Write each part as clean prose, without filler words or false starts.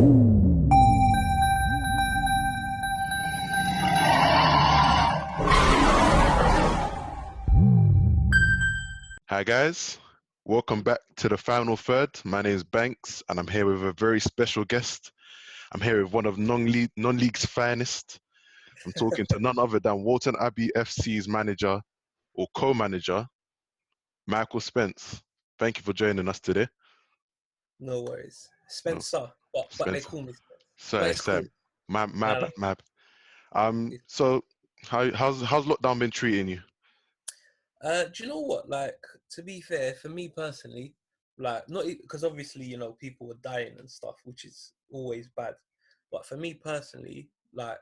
Hi guys, welcome back to the final third. My name is Banks and I'm here with a very special guest. I'm here with one of non-league's finest. I'm talking to none other than Waltham Abbey FC's manager or co-manager, Michael Spence. Thank you for joining us today. No worries. No, Spencer, but they Spence. call me Spence. But Sorry, it's cool. My No, bad, no. my bad. So how's lockdown been treating you? Do you know what? Like, to be fair, for me personally, like, not because obviously, people were dying and stuff, which is always bad. But for me personally, like,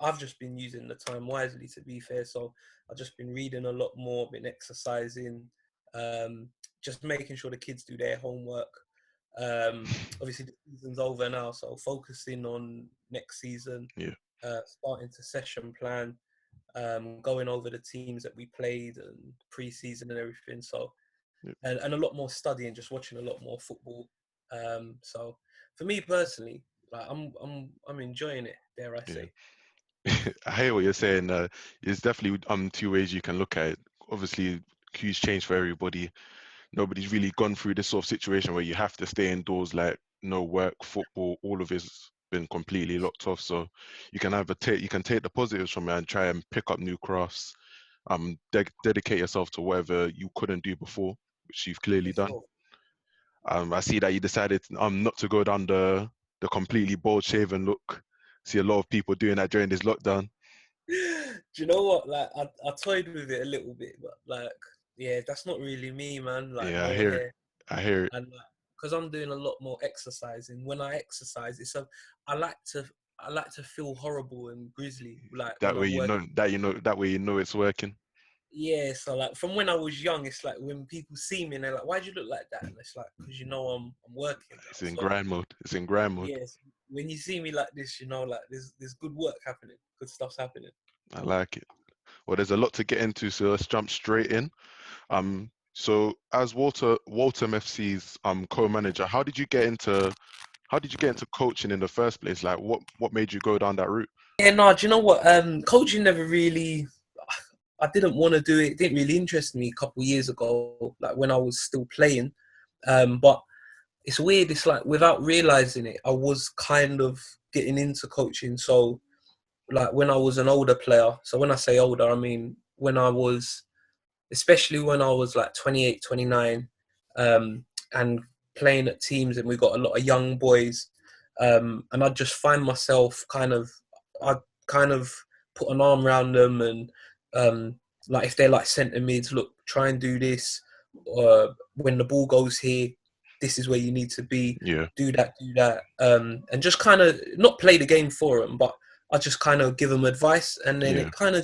I've just been using the time wisely, to be fair. So I've just been reading a lot more, been exercising, um, just making sure the kids do their homework. Obviously, the season's over now, so focusing on next season, Yeah. starting to session plan, going over the teams that we played and pre-season and everything. So, Yeah. and a lot more studying, just watching a lot more football. So for me personally, like I'm enjoying it. Dare I Yeah. say? I hear what you're saying. There's definitely two ways you can look at it. Obviously, huge change for everybody. Nobody's really gone through this sort of situation where you have to stay indoors, like no work, football, all of it's been completely locked off. So you can take the positives from it and try and pick up new crafts. Dedicate yourself to whatever you couldn't do before, which you've clearly For done. sure. I see that you decided not to go down the completely bald shaven look. See a lot of people doing that during this lockdown. Do you know what? Like I toyed with it a little bit, but like yeah, that's not really me, man. Like Yeah, I no hear it. hair. I hear it. And because I'm doing a lot more exercising, when I exercise, I like to I like to feel horrible and grisly, like That when way I'm you know working. that way you know it's working. Yeah, so like from when I was young, it's like when people see me and they're like, "Why'd you look like that?" And it's like, because I'm working now. It's in So grind mode. It's in grind mode. yes, when you see me like this, like there's good work happening, good stuff's happening. I like it. Well, there's a lot to get into, so let's jump straight in. So as Waltham FC's co-manager, how did you get into coaching in the first place? Like what made you go down that route? Yeah, no, do you know what? Coaching never really. I didn't want to do it. It didn't really interest me a couple of years ago, like when I was still playing. But it's weird. It's like without realizing it, I was kind of getting into coaching. So like when I was an older player. So when I say older, I mean when I was, especially when I was like 28, 29, and playing at teams, and we got a lot of young boys, and I'd just find myself I'd kind of put an arm around them and like if they're like centre mids, look, try and do this. When the ball goes here, this is where you need to be. Yeah, Do that, and just kind of not play the game for them, but I just kind of give them advice, and then yeah. it kind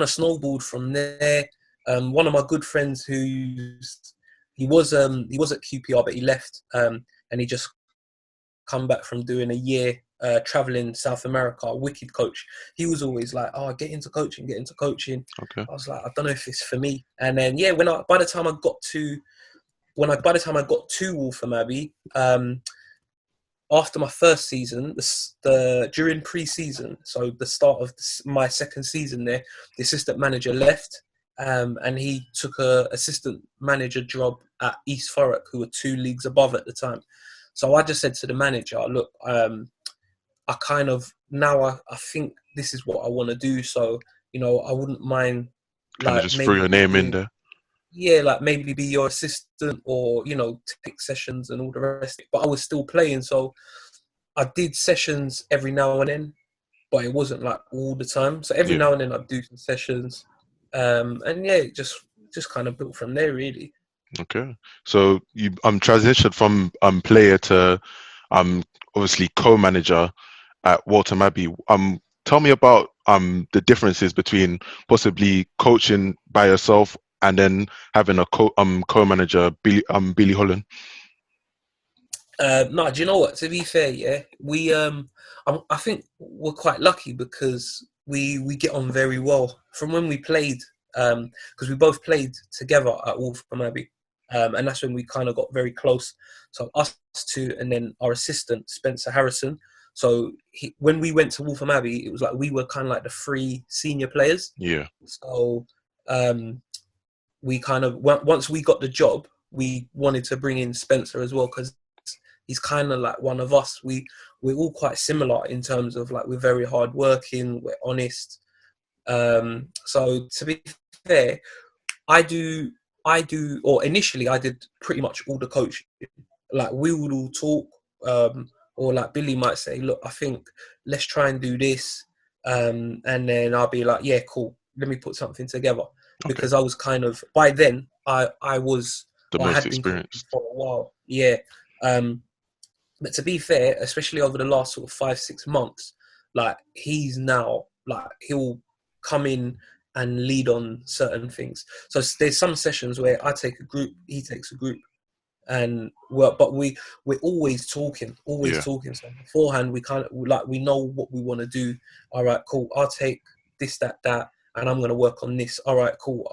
of snowballed from there. One of my good friends he was at QPR but he left, and he just come back from doing a year traveling South America. Wicked coach. He was always like, "Oh, get into coaching, get into coaching." Okay. I was like, I don't know if it's for me. And then yeah, by the time I got to Waltham Abbey, after my first season, during pre-season, so the start of my second season there, the assistant manager left, and he took a assistant manager job at East Thurrock, who were 2 leagues above at the time. So I just said to the manager, "Look, I kind of now I think this is what I want to do. So I wouldn't mind Kind of like just throw maybe your name in being there. yeah, like maybe be your assistant or take sessions and all the rest. But I was still playing, so I did sessions every now and then, but it wasn't like all the time. So every Yeah. now and then I'd do some sessions, and yeah, it just kind of built from there, really. Okay. So you transitioned from player to um obviously co-manager at Waltham Abbey. Tell me about the differences between possibly coaching by yourself and then having a co-manager Billy Holland. No, do you know what? To be fair, yeah, I think we're quite lucky because we get on very well from when we played, because we both played together at Waltham Abbey. And that's when we kind of got very close. So us two, and then our assistant Spencer Harrison. So when we went to Waltham Abbey, it was like we were kind of like the three senior players. Yeah. So we kind of, once we got the job, we wanted to bring in Spencer as well, because he's kind of like one of us. We're all quite similar in terms of like, we're very hard working, we're honest. So to be fair, I do, or initially I did pretty much all the coaching. Like we would all talk, or like Billy might say, look, I think let's try and do this. And then I'll be like, yeah, cool. Let me put something together. Okay. Because I was kind of, by then I had most been coaching experienced for a while. Yeah. But to be fair, especially over the last sort of 5-6 months, like he's now like, he'll come in and lead on certain things. So there's some sessions where I take a group, he takes a group, and but we're always talking. So beforehand, we kind of like, we know what we want to do. All right, cool. I'll take this, that, and I'm going to work on this. All right, cool.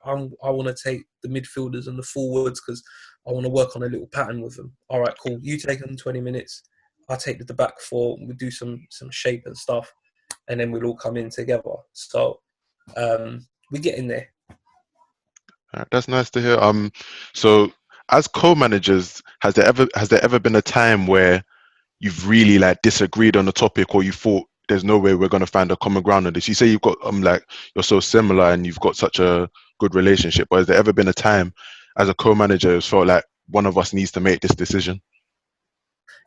I want to take the midfielders and the forwards because I want to work on a little pattern with them. All right, cool. You take them 20 minutes. I'll take the back four. We'll do some shape and stuff, and then we'll all come in together. So we get in there. That's nice to hear. So as co-managers, has there ever been a time where you've really like disagreed on a topic, or you thought there's no way we're going to find a common ground on this? You say you've got like, you're so similar and you've got such a good relationship, but has there ever been a time as a co-manager it's felt like one of us needs to make this decision?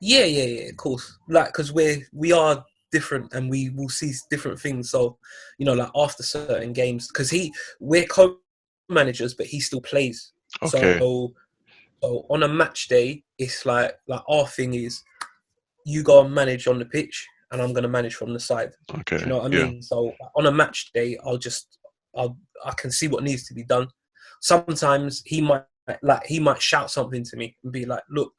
Yeah, of course. Like, because we are different and we will see different things. So, you know, like after certain games, because we're co-managers, but he still plays. Okay. So on a match day, it's like our thing is, you go and manage on the pitch, and I'm going to manage from the side. Okay. Do you know what I Yeah. mean? So on a match day, I can see what needs to be done. Sometimes he might shout something to me and be like, look,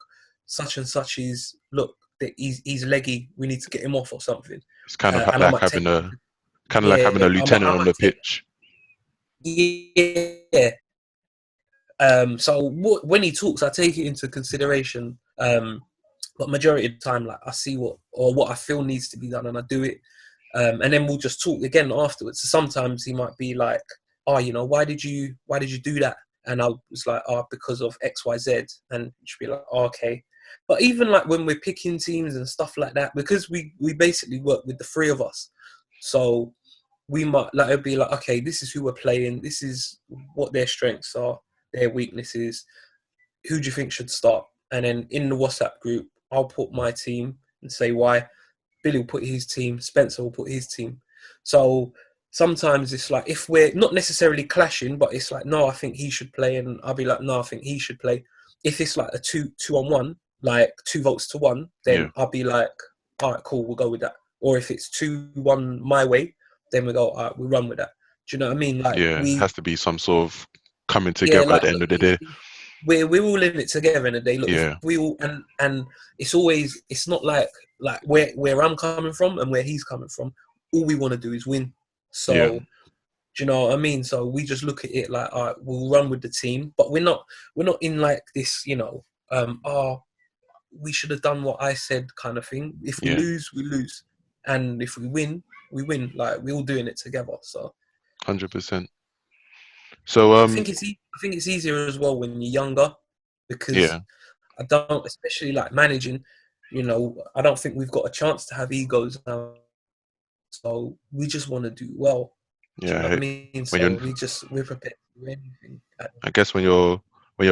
such and such is, look, he's leggy, we need to get him off or something. It's kind of And I like might having take, like having a lieutenant on the pitch. Yeah. So when he talks, I take it into consideration. But majority of the time, like I see what I feel needs to be done, and I do it. And then we'll just talk again afterwards. So sometimes he might be like, "Oh, you know, why did you do that?" And I was like, "Oh, because of X, Y, Z." And she'd be like, oh, "Okay." But even like when we're picking teams and stuff like that, because we basically work with the three of us, so we might like, it'd be like, "Okay, this is who we're playing. This is what their strengths are, their weaknesses. Who do you think should start?" And then in the WhatsApp group, I'll put my team and say why. Billy will put his team. Spencer will put his team. So sometimes it's like, if we're not necessarily clashing, but it's like, no, I think he should play, and I'll be like, no, I think he should play. If it's like a 2-on-1, like 2 votes to 1, then I'll be like, all right, cool, we'll go with that. Or if it's 2-1 my way, then we go, all right, we'll run with that. Do you know what I mean? Like, it has to be some sort of coming together at the end of the day. We're all in it together in a day. Look, if we all, and it's not like where I'm coming from and where he's coming from. All we want to do is win. So do you know what I mean? So we just look at it like, all right, we'll run with the team, but we're not in like this, you know, we should have done what I said kind of thing. If we lose, we lose, and if we win, we win. Like, we're all doing it together. So 100%. So I think it's easier as well when you're younger, because I don't, especially like managing, you know, I don't think we've got a chance to have egos now. So we just want to do well. Do you know what I mean? So we're prepared to do anything. I guess when you're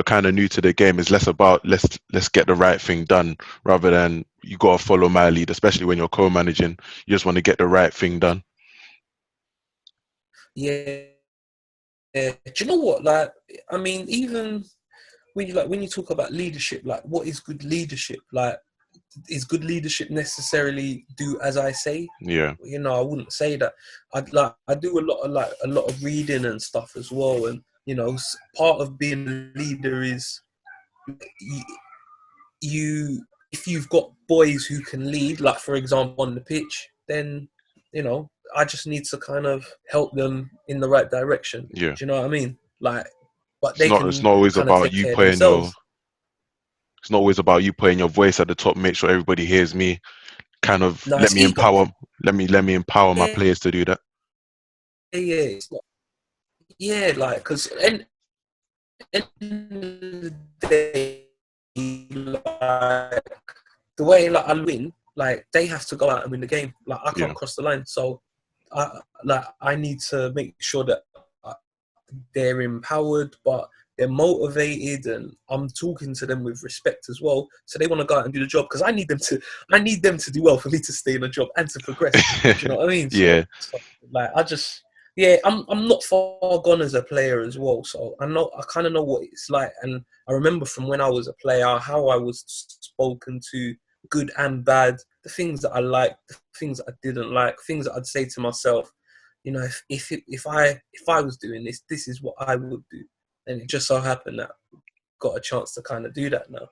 kind of new to the game, it's less about let's get the right thing done, rather than you got to follow my lead. Especially when you're co-managing, you just want to get the right thing done. Yeah. Do you know what? Like, I mean, even when you talk about leadership, like, what is good leadership? Like, is good leadership necessarily do as I say? Yeah. You know, I wouldn't say that. I do a lot of reading and stuff as well, and you know, part of being a leader is you if you've got boys who can lead, like for example on the pitch, then you know, I just need to kind of help them in the right direction. Yeah. Do you know what I mean? Like, but It's they not. It's can not always kind of about take you care of putting your. themselves. It's not always about you putting your voice at the top. Make sure everybody hears me. Kind of No, let it's me ego. empower. Let me empower my Yeah, players to do that. yeah, it's not, yeah. Like, because end of the day, like the way like I win, like they have to go out and win the game. Like I Yeah. can't cross the line, so I need to make sure that uh, they're empowered, but they're motivated, and I'm talking to them with respect as well. So they want to go out and do the job because I need them to do well for me to stay in a job and to progress. Do you know what I mean? Yeah. So like I just yeah, I'm not far gone as a player as well. So I kind of know what it's like, and I remember from when I was a player how I was spoken to, good and bad, the things that I liked, the things that I didn't like, things that I'd say to myself, you know, if I was doing this, this is what I would do. And it just so happened that I got a chance to kind of do that now.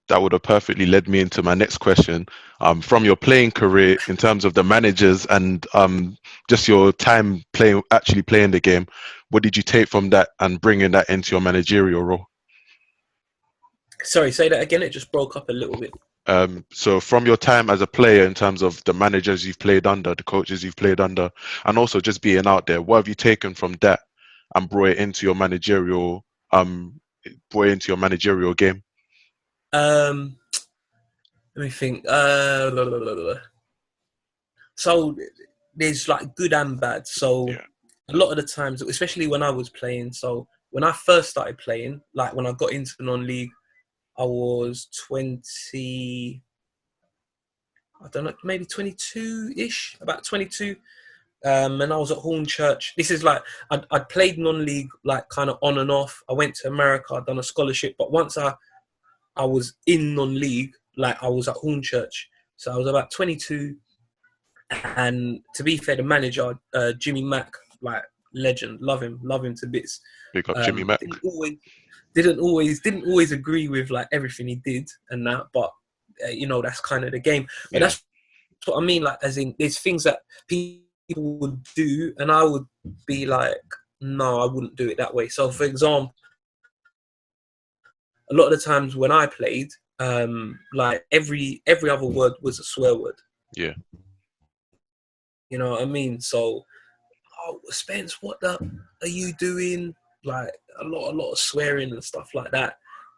That would have perfectly led me into my next question. From your playing career, in terms of the managers and just your time playing, actually playing the game, what did you take from that and bringing that into your managerial role? Sorry, say that again. It just broke up a little bit. So from your time as a player, in terms of the managers you've played under, the coaches you've played under, and also just being out there, what have you taken from that and um, brought it into your managerial game? Um, Let me think. So there's like good and bad. So Yeah. a lot of the times, especially when I was playing, so when I first started playing, like when I got into non-league, I was 20, I don't know, maybe 22-ish, about 22. And I was at Hornchurch. This is like, I'd played non-league like kind of on and off. I went to America, I'd done a scholarship, but once I was in non-league, like I was at Hornchurch. So I was about 22. And to be fair, the manager, Jimmy Mack, like legend, love him to bits. Pick up Jimmy Mack. Didn't always agree with like everything he did and that, but you know that's kind of the game. But Yeah. that's what I mean. Like, as in, there's things that people would do, and I would be like, no, I wouldn't do it that way. So, for example, a lot of the times when I played, like every other word was a swear word. Yeah. You know what I mean? So, oh, Spence, what the are you doing? Like a lot of swearing and stuff like that.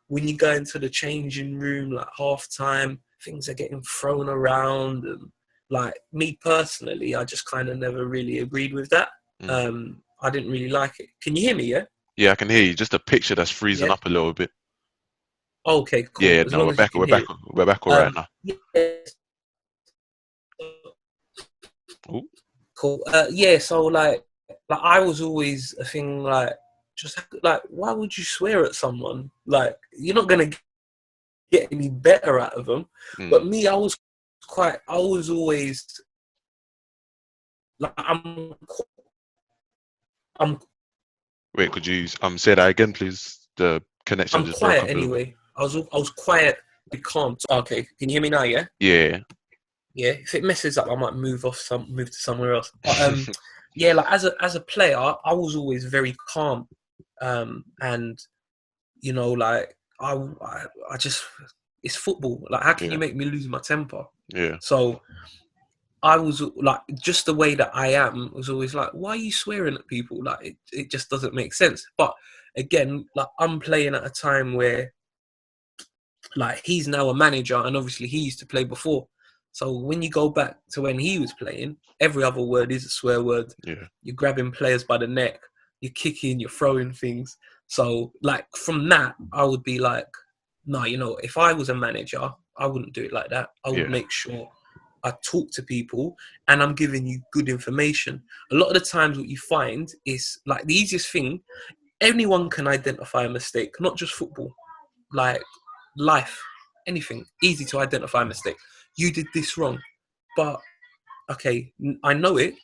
When you go into the changing room, like half time, things are getting thrown around, and like me personally, I just kind of never really agreed with that. Mm. I didn't really like it. Can you hear me? Yeah. Yeah, I can hear you. Just a picture that's freezing Yeah. up a little bit. Okay. Yeah, Cool. As no, long we're as you back. can We're hear back. it. We're back all right now. Yeah. Ooh. Cool. Yeah. So like I was always a thing like just like why would you swear at someone? Like you're not gonna get any better out of them. Mm. But me, I was always like I'm Wait, could you say that again, please? The connection I'm just broke quiet up a little bit. anyway. I was quiet, be calm. Okay, can you hear me now? Yeah. Yeah. Yeah, if it messes up, I might move to somewhere else. But yeah, like as a player, I was always very calm, and you know, like I just it's football. Like, how can Yeah. you make me lose my temper? Yeah. So I was like, just the way that I am was always like, why are you swearing at people? Like, it just doesn't make sense. But again, like I'm playing at a time where like he's now a manager, and obviously he used to play before. So when you go back to when he was playing, every other word is a swear word. Yeah. You're grabbing players by the neck, you're kicking, you're throwing things. So like from that, I would be like, no, you know, if I was a manager, I wouldn't do it like that. I would Yeah. make sure I talk to people and I'm giving you good information. A lot of the times what you find is like the easiest thing, anyone can identify a mistake, not just football. Like life, anything, easy to identify a mistake. You did this wrong, but okay, I know it.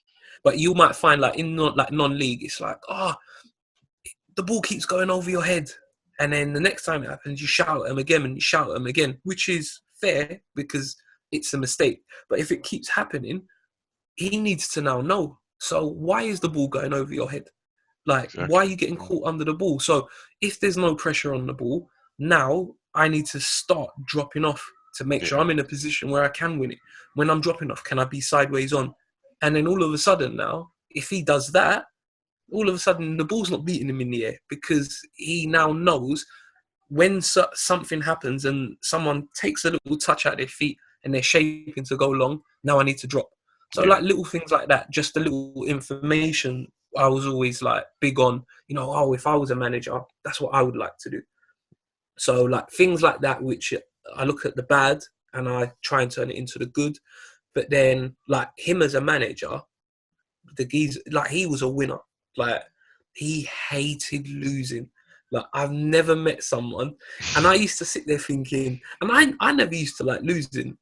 But you might find like in non-league, it's like, oh, the ball keeps going over your head, and then the next time it happens, you shout at them again and you shout at them again, which is fair because it's a mistake. But if it keeps happening, he needs to now know. So why is the ball going over your head? Like, why are Exactly. you getting Mm. caught under the ball? So if there's no pressure on the ball, now I need to start dropping off to make sure Yeah. I'm in a position where I can win it. When I'm dropping off, can I be sideways on? And then all of a sudden now, if he does that, all of a sudden the ball's not beating him in the air because he now knows when something happens and someone takes a little touch at their feet and they're shaping to go long, now I need to drop. So Yeah. like little things like that, just a little information I was always like big on, oh, if I was a manager, that's what I would like to do. So like things like that, which I look at the bad and I try and turn it into the good. But then like him as a manager, like he was a winner. Like he hated losing. Like I've never met someone, and I used to sit there thinking, and I never used to like losing,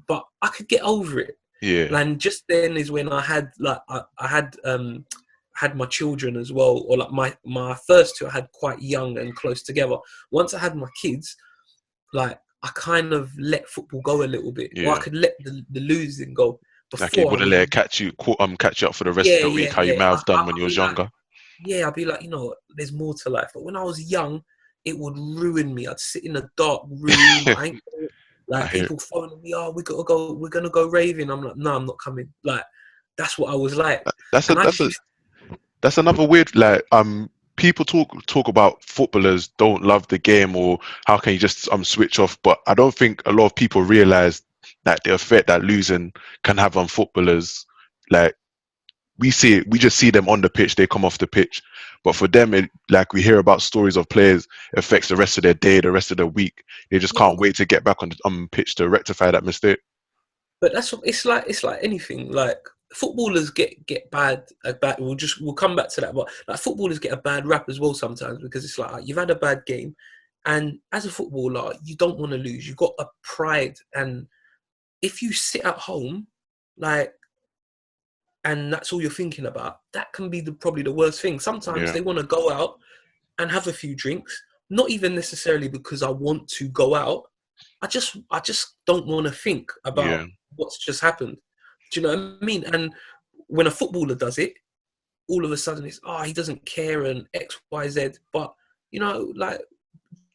but I could get over it. Yeah. And just then is when I had like I had my children as well, or like my first two I had quite young and close together. Once I had my kids, like I kind of let football go a little bit, or I Yeah. could let the losing go. Like it Before I wouldn't would, let it catch you up for the rest of yeah, the week, yeah, how you yeah. may have done when I'd you was be like, younger. yeah, I'd be like, there's more to life. But when I was young, it would ruin me. I'd sit in a dark room. I Like hear people phoning me, oh, we're gonna go raving. I'm like, no, I'm not coming. Like that's what I was like, that's a and I that's just a used that's another weird, like, people talk about footballers don't love the game, or how can you just switch off, but I don't think a lot of people realize that the effect that losing can have on footballers. Like, we just see them on the pitch, they come off the pitch, but for them, like, we hear about stories of players, it affects the rest of their day, the rest of their week. They just yeah, can't wait to get back on the pitch to rectify that mistake. but that's what it's like anything. Like footballers get bad. We'll come back to that. But like footballers get a bad rap as well sometimes because it's like you've had a bad game, and as a footballer, you don't want to lose. You've got a pride, and if you sit at home, like, and that's all you're thinking about, that can be probably the worst thing. Sometimes Yeah. they want to go out and have a few drinks, not even necessarily because I want to go out. I just don't want to think about Yeah. what's just happened. Do you know what I mean? And when a footballer does it, all of a sudden it's he doesn't care and X, Y, Z. But like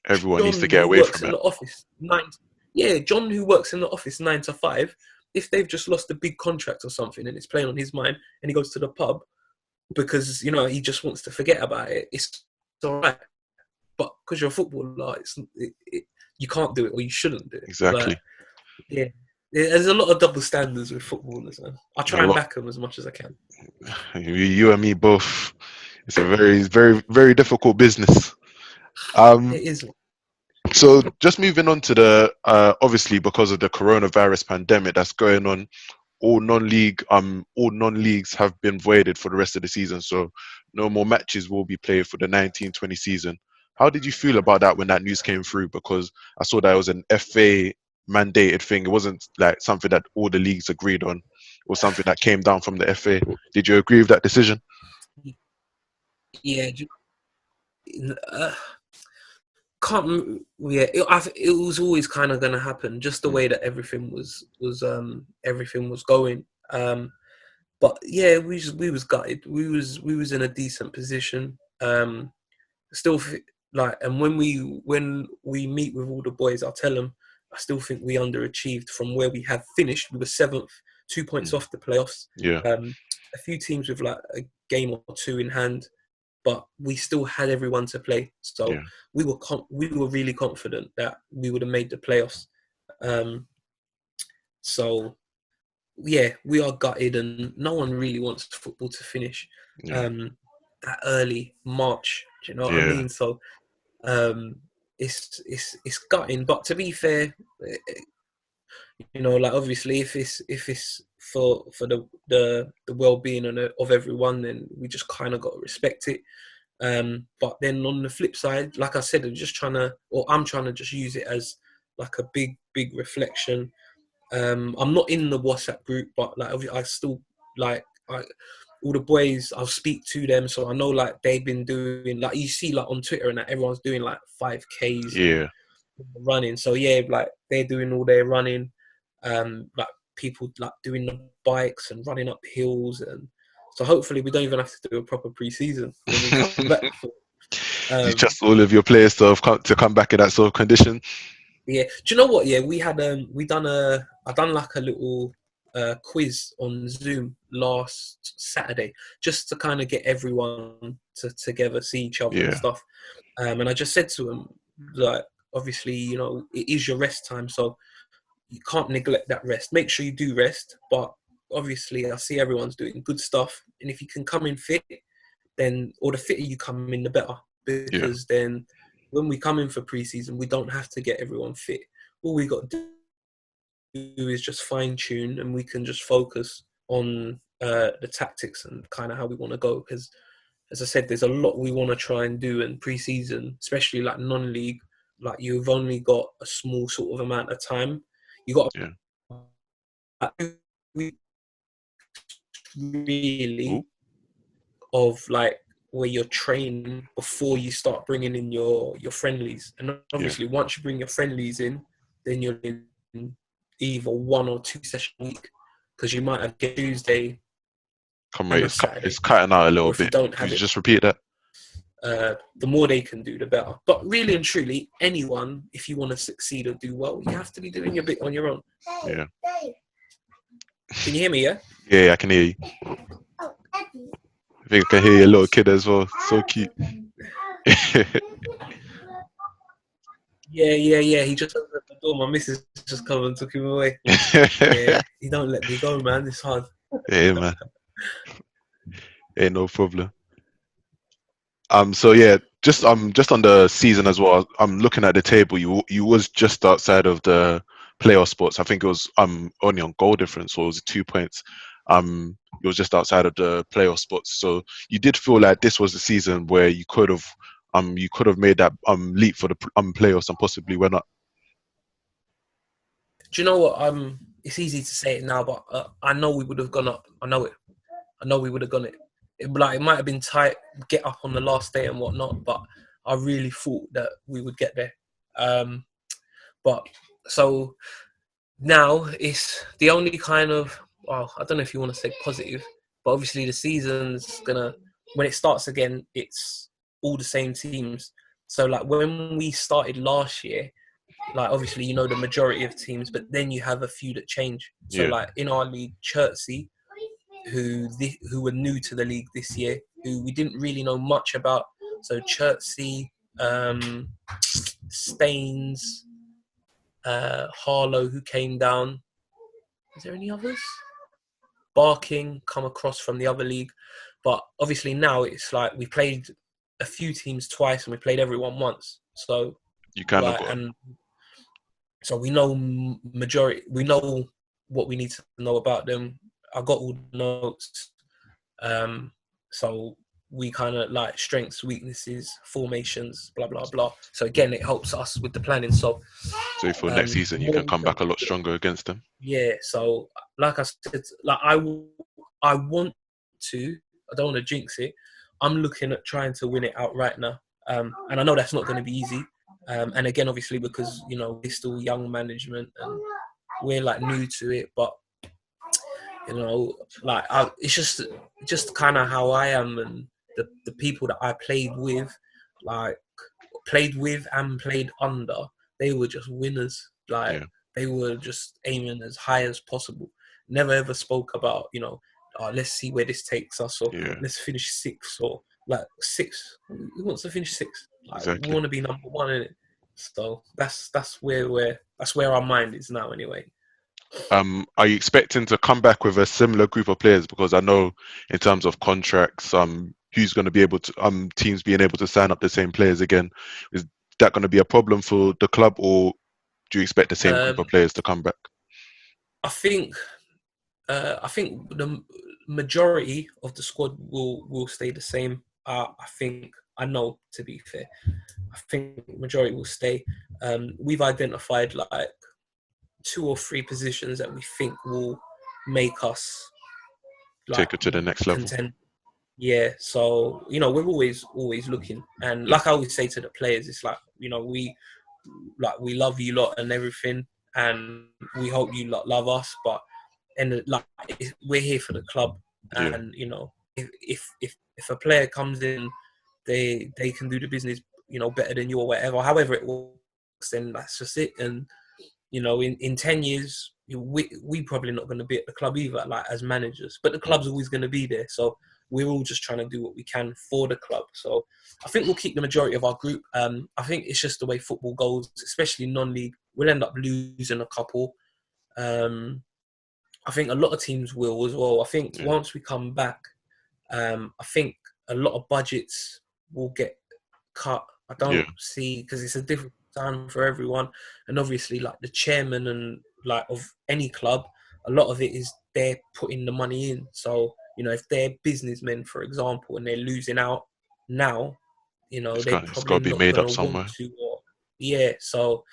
Everyone needs to John get who away works from in it. the office John who works in the office 9 to 5. If they've just lost a big contract or something and it's playing on his mind, and he goes to the pub because he just wants to forget about it, it's all right. But because you're a footballer, you can't do it, or you shouldn't do it. Like, Exactly. yeah, there's a lot of double standards with footballers, man. I A try and lot. back them as much as I can. You and me both. It's a very, very, very difficult business. Um, It is. so just moving on to the obviously, because of the coronavirus pandemic that's going on, all non-leagues have been voided for the rest of the season. So no more matches will be played for the 1920 season. How did you feel about that when that news came through? Because I saw that it was an FA mandated thing. It wasn't like something that all the leagues agreed on, or something that came down from the FA. Did you agree with that decision? Yeah, uh, yeah. It was always kind of going to happen, just the Mm. way that everything was going. But yeah, we was gutted. We was in a decent position. Still like, and when we meet with all the boys, I'll tell them I still think we underachieved from where we have finished. We were seventh, 2 points Mm. off the playoffs. Yeah, A few teams with like a game or two in hand, but we still had everyone to play. So yeah, we were really confident that we would have made the playoffs. Um, so yeah, we are gutted, and no one really wants football to finish yeah, um, that early March. Do you know what I yeah, mean? So um, it's gutting. But to be fair, like obviously, if it's for the well-being of everyone, then we just kind of got to respect it. But then on the flip side, like I said, I'm trying to just use it as like a big reflection. I'm not in the WhatsApp group, but like I still like all the boys. I'll speak to them, so I know like they've been doing, like you see like on Twitter and that everyone's doing like 5Ks and yeah. running. So yeah, like they're doing all their running. Like people like doing the bikes and running up hills, and so hopefully we don't even have to do a proper pre-season when we come back. You Um, trust all of your players to come back in that sort of condition. yeah. Do you know what? Yeah, we had I done like a little quiz on Zoom last Saturday just to kind of get everyone together, see each other and Yeah, stuff. And I just said to them, like, obviously, you know, it is your rest time, so you can't neglect that rest. Make sure you do rest, but obviously, I see everyone's doing good stuff, and if you can come in fit, then or the fitter you come in, the better, yeah, because then when we come in for preseason, we don't have to get everyone fit. All we got to do is just fine tune, and we can just focus on the tactics and kind of how we want to go. Because, as I said, there's a lot we want to try and do in preseason, especially like non-league. Like you've only got a small sort of amount of time. You got yeah. Ooh, really of like where you're training before you start bringing in your friendlies. And yeah. obviously, once you bring your friendlies in, then you're in either 1 or 2 sessions a week, because you might have Tuesday Come and right, a Saturday. it's cutting out a Or little if you bit. don't Could have you it, just repeat that? the more they can do, the better. But really and truly, anyone, if you want to succeed or do well, you have to be doing your bit on your own. Yeah. Can you hear me? Yeah. Yeah, I can hear you. I think I can hear your little kid as well. So cute. Yeah. He just opened the door. My missus just come and took him away. Yeah, he don't let me go, man. It's hard. Yeah, man. Ain't no problem. So yeah, just on the season as well. I'm looking at the table. You was just outside of the playoff spots. I think it was only on goal difference, or was it 2 points? It was just outside of the playoff spots. So you did feel like this was the season where you could have made that leap for the playoffs and possibly went up. Do you know what? It's easy to say it now, but I know we would have gone up. I know it. I know we would have gone it. It might have been tight, get up on the last day and whatnot, but I really thought that we would get there. Um, but so now it's the only kind of, well, I don't know if you want to say positive, but obviously the season's gonna, when it starts again, it's all the same teams. So like when we started last year, like obviously you know the majority of teams, but then you have a few that change. So Yeah, like in our league, Chertsey, who were new to the league this year, who we didn't really know much about. So Chertsey, Staines, Harlow, who came down. Is there any others? Barking come across from the other league, but obviously now it's like we played a few teams twice and we played everyone once. So you kind of like, got. and so we know majority. We know what we need to know about them. I got all the notes. Um, so we kind of like strengths, weaknesses, formations, blah blah blah. So again, it helps us with the planning. So So you feel next the season you more can we come can back a lot do it, stronger against them. yeah. So like I said, like I want to. I don't want to jinx it. I'm looking at trying to win it outright now, and I know that's not going to be easy. And again, obviously, because you know we're still young management and we're like new to it, but you know, like it's just kind of how I am, and the people that I like played with and played under, they were just winners. Like Yeah, they were just aiming as high as possible. Never ever spoke about, you know, let's see where this takes us, or yeah, let's finish sixth, or like sixth. Who wants to finish sixth? Like we exactly. want to be number one in it. So that's where our mind is now, anyway. Are you expecting to come back with a similar group of players? Because I know in terms of contracts, who's going to be able to, teams being able to sign up the same players again, is that going to be a problem for the club, or do you expect the same group of Um, players to come back? I think I think the majority of the squad will stay the same. I think I know, to be fair. I think majority will stay. We've identified like 2 or 3 positions that we think will make us like Take it to the next level. contend. Yeah, so you know we're always looking, and Yeah, like I always say to the players, it's like you know we love you lot and everything, and we hope you lot love us, but and like we're here for the club, yeah, and you know if a player comes in they can do the business, better than you or whatever. However it works, then that's just it. And in 10 years, we probably not going to be at the club either, like as managers. But the club's always going to be there. So we're all just trying to do what we can for the club. So I think we'll keep the majority of our group. I think it's just the way football goes, especially non-league. We'll end up losing a couple. I think a lot of teams will as well. I think once we come back, I think a lot of budgets will get cut. I don't see, because it's a different time for everyone, and obviously like the chairman and like of any club, a lot of it is they're putting the money in. So if they're businessmen, for example, and they're losing out now, they're It's got probably to be not made going up to want somewhere. to. So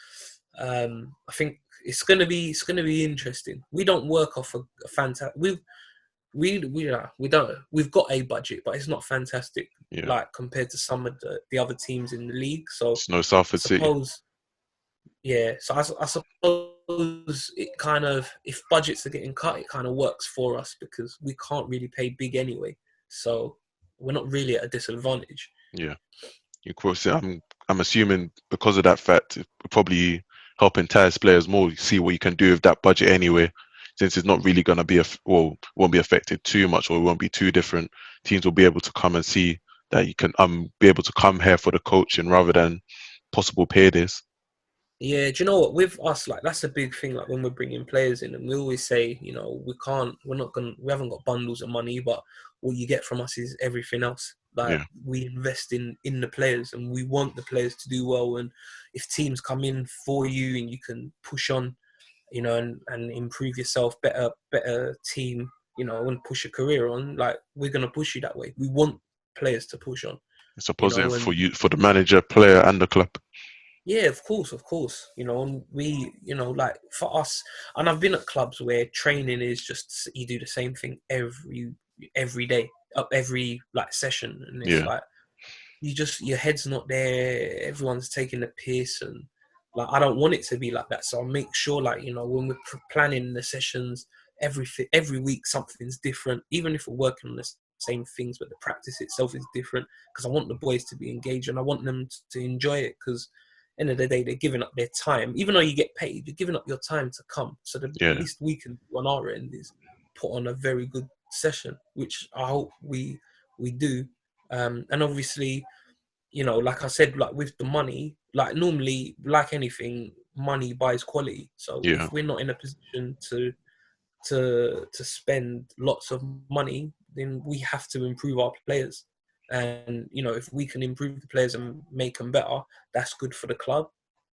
I think it's gonna be interesting. We don't work off a fantastic. We don't. We've got a budget, but it's not fantastic. Yeah, Like compared to some of the other teams in the league. So it's no I Salford City. suppose, yeah. So I suppose it kind of, if budgets are getting cut, it kind of works for us because we can't really pay big anyway. So we're not really at a disadvantage. Yeah, of course. I'm assuming because of that fact, it will probably help entice players more. See what you can do with that budget anyway, since it's not really going to be won't be affected too much, or it won't be too different. Teams will be able to come and see that you can be able to come here for the coaching rather than possible paydays. Yeah, do you know what? With us, like that's a big thing. Like when we're bringing players in, and we always say, we haven't got bundles of money, but what you get from us is everything else. Like Yeah, we invest in the players, and we want the players to do well. And if teams come in for you, and you can push on, and improve yourself, better team, and push your career on, like we're gonna push you that way. We want players to push on, it's a positive for and you, for the manager, player, and the club. yeah, of course, of course. And we, like for us, and I've been at clubs where training is just you do the same thing every day, up every like session, and it's Yeah, like your head's not there. Everyone's taking the piss, and like I don't want it to be like that. So I make sure, like when we're planning the sessions, every week something's different. Even if we're working on the same things, but the practice itself is different because I want the boys to be engaged and I want them to enjoy it because end of the day, they're giving up their time. Even though you get paid, you're giving up your time to come. So the yeah, least we can do on our end is put on a very good session, which I hope we do. And obviously, like I said, like with the money, like normally, like anything, money buys quality. So yeah. if we're not in a position to spend lots of money, then we have to improve our players. And if we can improve the players and make them better, that's good for the club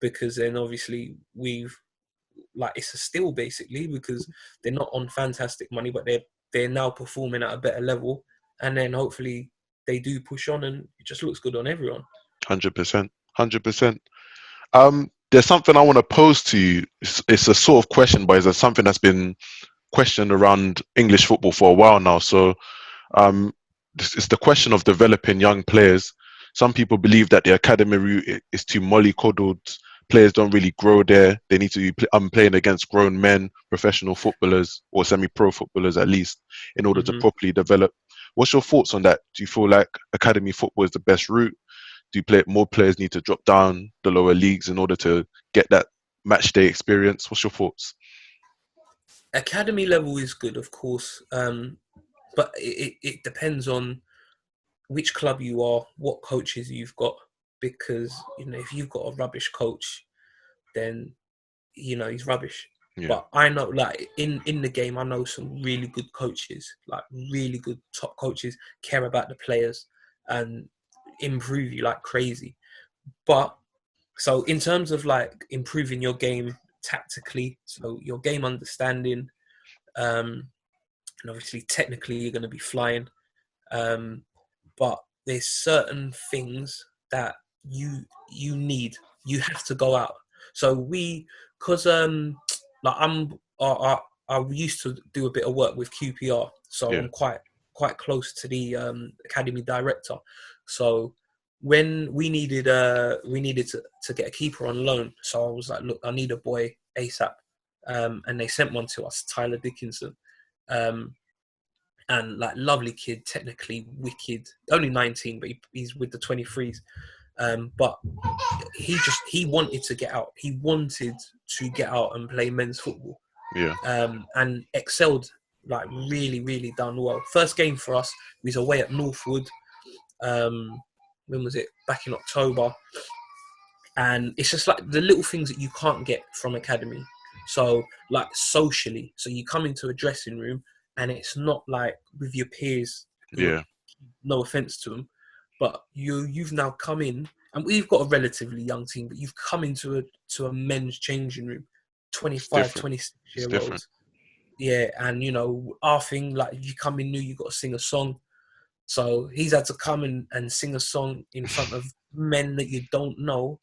because then obviously it's a steal basically because they're not on fantastic money, but they're now performing at a better level, and then hopefully they do push on, and it just looks good on everyone. 100%, 100%. There's something I want to pose to you. It's a sort of question, but it's something that's been questioned around English football for a while now. So Um, it's the question of developing young players. Some people believe that the academy route is too mollycoddled. Players don't really grow there. They need to be playing against grown men, professional footballers, or semi-pro footballers at least, in order to Hmm. properly develop. What's your thoughts on that? Do you feel like academy football is the best route? More players need to drop down the lower leagues in order to get that match day experience? What's your thoughts? Academy level is good, of course, but it depends on which club you are, what coaches you've got, because if you've got a rubbish coach, then he's rubbish. Yeah, But I know, like in the game, I know some really good coaches, like really good top coaches, care about the players and improve you like crazy. But so in terms of like improving your game tactically, so your game understanding, and obviously technically you're going to be flying. Um, but there's certain things that you have to go out. So because like I used to do a bit of work with QPR, so yeah, I'm quite close to the academy director. So when we needed to get a keeper on loan, so I was like, look, I need a boy ASAP, and they sent one to us, Tyler Dickinson. Um, and like lovely kid, technically wicked, only 19, but he's with the 23s. But he wanted to get out. He wanted to get out and play men's football. Yeah. And excelled, like really, really done well. First game for us, we was away at Northwood. When was it? Back in October. And it's just like the little things that you can't get from academy. So like socially, so you come into a dressing room and it's not like with your peers. Yeah. No offense to them, but you've now come in, and we've got a relatively young team, but you've come into a men's changing room, 25, 26-year-olds. Yeah, and you know, our thing, like if you come in new, you got to sing a song. So he's had to come and sing a song in front of men that you don't know.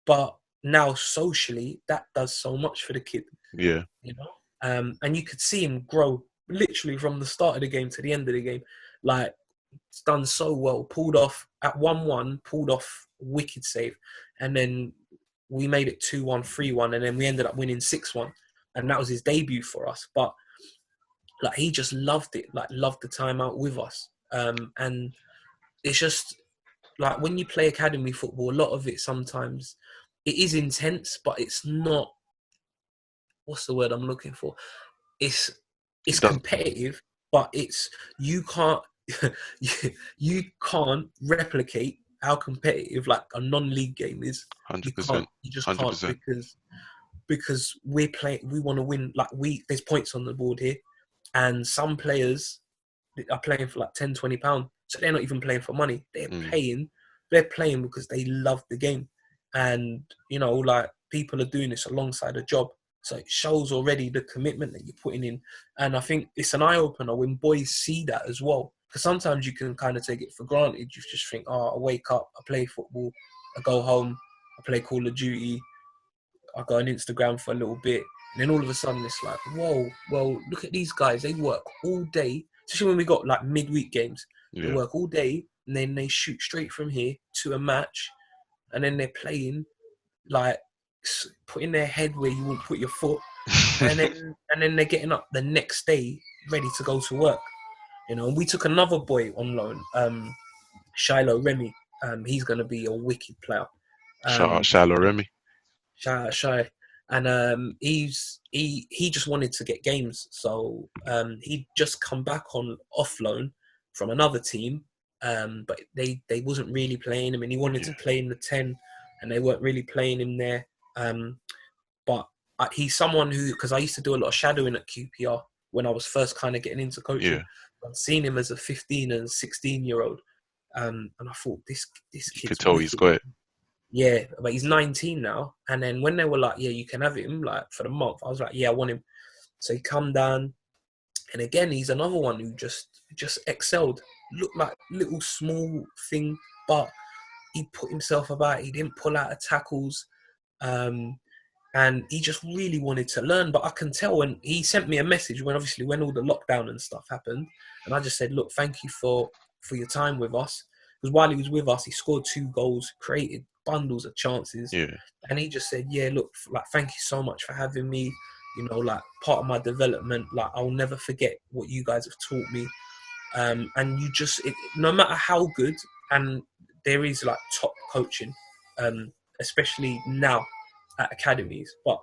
But now socially, that does so much for the kid. Yeah. You know, and you could see him grow literally from the start of the game to the end of the game. Like, it's done so well. Pulled off at 1-1, pulled off wicked save, and then we made it 2-1, 3-1, and then we ended up winning 6-1, and that was his debut for us. But like, he just loved it, like loved the time out with us. And it's just like when you play academy football, a lot of it sometimes it is intense, but it's not. What's the word I'm looking for? It's competitive, but it's you can't you can't replicate how competitive like a non-league game is. 100%. You just 100%. can't, because we're playing. We want to win. Like there's points on the board here, and some players are playing for like 10, 20 pounds. So they're not even playing for money. They're playing because they love the game. And, you know, like people are doing this alongside a job. So it shows already the commitment that you're putting in. And I think it's an eye-opener when boys see that as well. Because sometimes you can kind of take it for granted. You just think, oh, I wake up, I play football, I go home, I play Call of Duty, I go on Instagram for a little bit. And then all of a sudden it's like, whoa, well, look at these guys. They work all day, especially when we got like midweek games. They work all day, and then they shoot straight from here to a match, and then they're playing, like putting their head where you won't put your foot, and then they're getting up the next day ready to go to work. You know, and we took another boy on loan, Shiloh Remy. He's going to be a wicked player. Shout out Shiloh Remy. Shout out Shy. And he just wanted to get games, so he'd just come back on off loan from another team, but they wasn't really playing him, and he wanted to play in the 10, and they weren't really playing him there. But he's someone who, because I used to do a lot of shadowing at QPR when I was first kind of getting into coaching. I've seen him as a 15 and 16-year-old, and I thought this kid's you could tell he's got it. Yeah, but he's 19 now. And then when they were like, yeah, you can have him like for the month, I was like, yeah, I want him. So he come down, and again, he's another one who just excelled. Looked like little small thing, but he put himself about. He didn't pull out of tackles, and he just really wanted to learn. But I can tell when he sent me a message when all the lockdown and stuff happened, and I just said, look, thank you for your time with us. Because while he was with us, he scored 2 goals, created bundles of chances, and he just said, yeah, look, like, thank you so much for having me, you know, like part of my development, like I'll never forget what you guys have taught me. And you just, no matter how good, and there is like top coaching, especially now at academies, but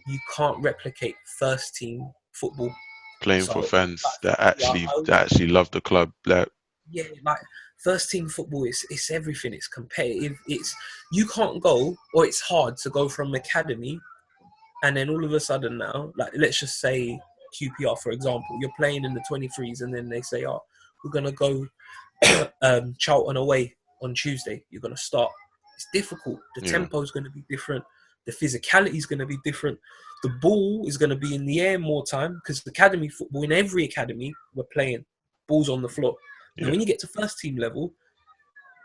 you can't replicate first team football playing for fans that actually love the club. Like, yeah, like first team football it's everything. It's competitive. It's, you can't go, or it's hard to go from academy and then all of a sudden now, like let's just say QPR for example, you're playing in the 23s and then they say, oh, we're gonna go Charlton away on Tuesday. You're gonna start. It's difficult. The tempo is gonna be different. The physicality is gonna be different. The ball is gonna be in the air more time, because the academy football, in every academy we're playing balls on the floor. And when you get to first team level,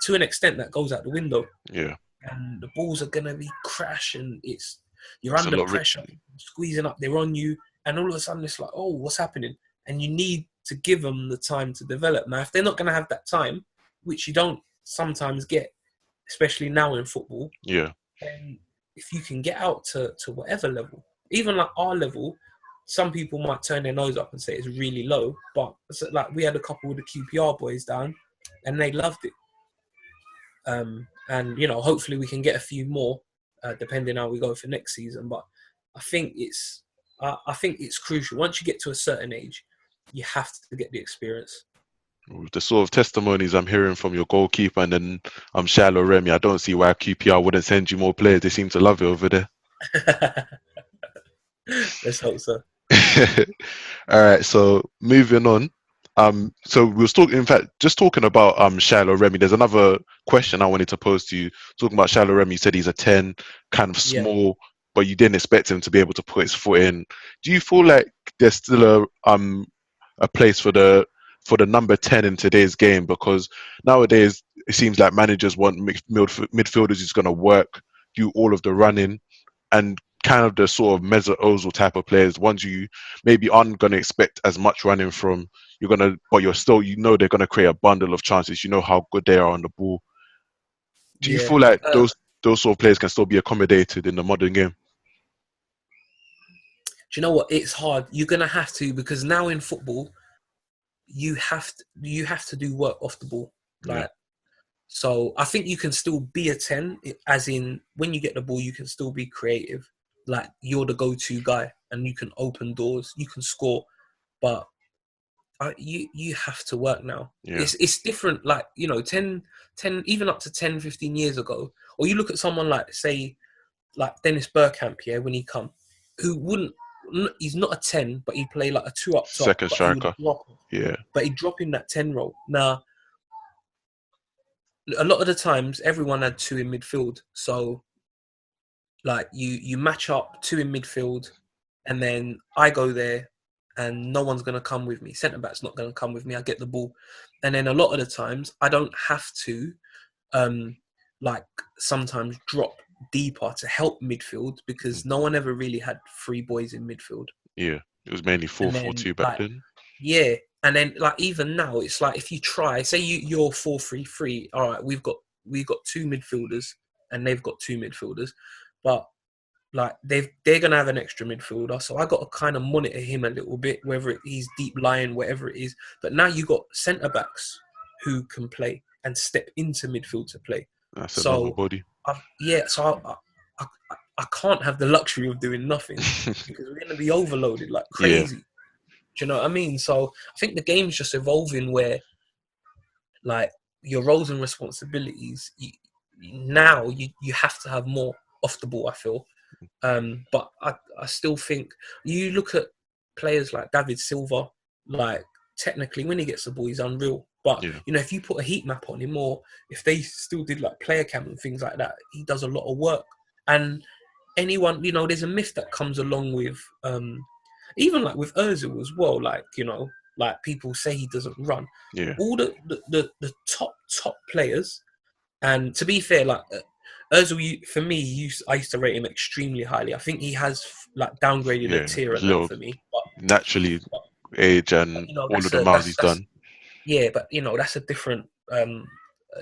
to an extent, that goes out the window. Yeah. And the balls are going to be crashing. You're under pressure, squeezing up, they're on you. And all of a sudden, it's like, oh, what's happening? And you need to give them the time to develop. Now, if they're not going to have that time, which you don't sometimes get, especially now in football, then if you can get out to whatever level, even like our level, some people might turn their nose up and say it's really low, but like we had a couple of the QPR boys down, and they loved it. And hopefully we can get a few more, depending how we go for next season. But I think it's crucial. Once you get to a certain age, you have to get the experience. With the sort of testimonies I'm hearing from your goalkeeper and then Shiloh Remy, I don't see why QPR wouldn't send you more players. They seem to love it over there. Let's hope so. All right, so moving on. So we was talking, in fact, just talking about Shiloh Remy. There's another question I wanted to pose to you. Talking about Shiloh Remy, you said he's a 10, kind of small, but you didn't expect him to be able to put his foot in. Do you feel like there's still a place for the number 10 in today's game? Because nowadays it seems like managers want midfielders who's going to work, do all of the running, and kind of the sort of Mesut Ozil type of players, ones you maybe aren't going to expect as much running from. But you're still, they're going to create a bundle of chances. You know how good they are on the ball. Do you feel like those sort of players can still be accommodated in the modern game? Do you know what? It's hard. You're going to have to, because now in football, you have to do work off the ball. So I think you can still be a 10, as in when you get the ball, you can still be creative. Like you're the go-to guy and you can open doors, you can score, but you have to work now. It's different. Like 10 even up to 10 15 years ago, or you look at someone like, say, like Dennis Bergkamp, when he come, he's not a 10, but he'd play like a 2 up top, second striker. But he'd drop in that 10 role. Now a lot of the times everyone had 2 in midfield, so like you match up 2 in midfield, and then I go there and no one's going to come with me. Centre back's not going to come with me. I get the ball. And then a lot of the times I don't have to like sometimes drop deeper to help midfield, because no one ever really had 3 boys in midfield. Yeah, it was mainly 4-4-2 back then. Yeah, and then like even now it's like, if you try, say you're 4-3-3, all right, we've got 2 midfielders and they've got 2 midfielders, but like they're gonna have an extra midfielder, so I got to kind of monitor him a little bit, whether he's deep lying, whatever it is. But now you got centre backs who can play and step into midfield to play. That's another body. So I can't have the luxury of doing nothing because we're gonna be overloaded like crazy. Do you know what I mean? So I think the game's just evolving where, like, your roles and responsibilities, now you have to have more off the ball, I feel. But I still think, you look at players like David Silva, like technically when he gets the ball, he's unreal. But if you put a heat map on him, or if they still did like player cam and things like that, he does a lot of work. And anyone, there's a myth that comes along with even like with Ozil as well. Like like people say he doesn't run. All the top players, and to be fair, like Ozil, for me, I used to rate him extremely highly. I think he has like downgraded a tier for me. But, naturally, age and all of the miles he's done. Yeah, but that's a different